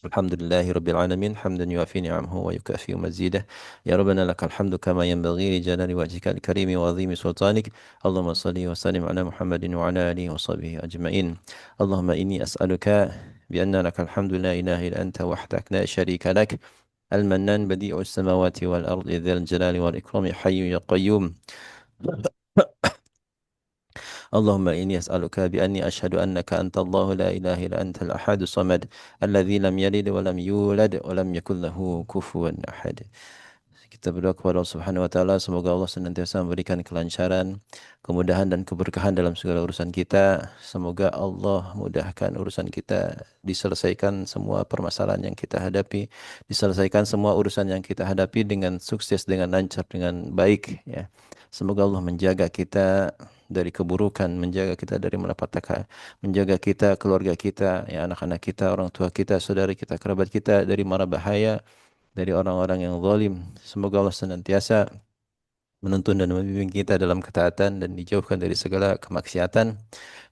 Alhamdulillahi rabbil alamin, hamdan yuafi ni'amahu wa yukafi mazidah. Ya Rabbana lakal hamdu kama yanbaghi li jalali wajhika al-karimi wa azimi sultanik. Allahumma salli wa sallim ala Muhammadin wa ala alihi wa sahbihi ajma'in. Allahumma inni as'aluka bi anna lakal hamdu la ilaha illa anta wahdaka la syarika lak. المنان بديع السماوات والأرض ذي الجلال والإكرام حي يا قيوم اللهم إني أسألك بأني أشهد أنك أنت الله لا إله إلا أنت الأحد الصمد الذي لم يلد ولم يولد ولم يكن له كفوا أحد. Kita berdoa kepada Allah Subhanahu wa taala, semoga Allah senantiasa memberikan kelancaran, kemudahan dan keberkahan dalam segala urusan kita. Semoga Allah mudahkan urusan kita, diselesaikan semua permasalahan yang kita hadapi, diselesaikan semua urusan yang kita hadapi dengan sukses, dengan lancar, dengan baik ya. Semoga Allah menjaga kita dari keburukan, menjaga kita dari malapetaka, menjaga kita, keluarga kita, ya anak-anak kita, orang tua kita, saudara kita, kerabat kita dari mara bahaya, dari orang-orang yang zalim. Semoga Allah senantiasa menuntun dan membimbing kita dalam ketaatan dan dijauhkan dari segala kemaksiatan.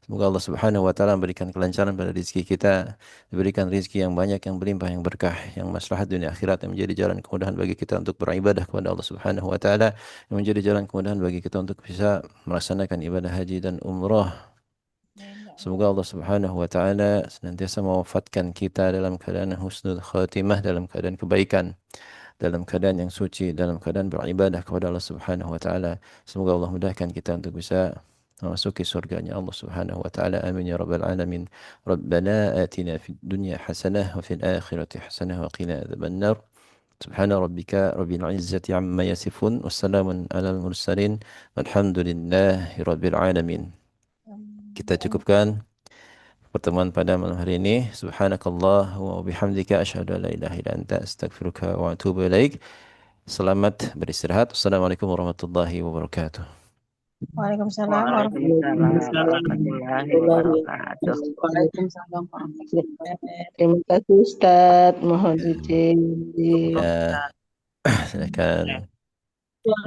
Semoga Allah Subhanahu wa taala memberikan kelancaran pada rezeki kita, diberikan rezeki yang banyak, yang berlimpah, yang berkah, yang maslahat dunia akhirat, yang menjadi jalan kemudahan bagi kita untuk beribadah kepada Allah Subhanahu wa taala, yang menjadi jalan kemudahan bagi kita untuk bisa melaksanakan ibadah haji dan umrah. Semoga Allah Subhanahu wa taala senantiasa mewafatkan kita dalam keadaan husnul khatimah, dalam keadaan kebaikan, dalam keadaan yang suci, dalam keadaan beribadah kepada Allah Subhanahu wa taala. Semoga Allah mudahkan kita untuk bisa memasuki surganya Allah Subhanahu wa taala. Amin ya rabbal alamin. Rabbana atina fid dunya hasanah wa fil akhirati hasanah wa qina adzabannar. Subhana rabbika rabbil izzati amma yasifun. Wassalamun alal mursalin. Walhamdulillahi rabbil alamin. Kita cukupkan pertemuan pada malam hari ini. Subhanakallah wa bihamdika asyhadu an la ilaha illa anta astaghfiruka wa atubu ilaik. Selamat beristirahat. Assalamualaikum warahmatullahi wabarakatuh. Waalaikumsalam Waalaikumsalam warahmatullahi wabarakatuh. Waalaikumsalam warahmatullahi wabarakatuh. Terima kasih Ustadz, mohon izin. Ya, silakan.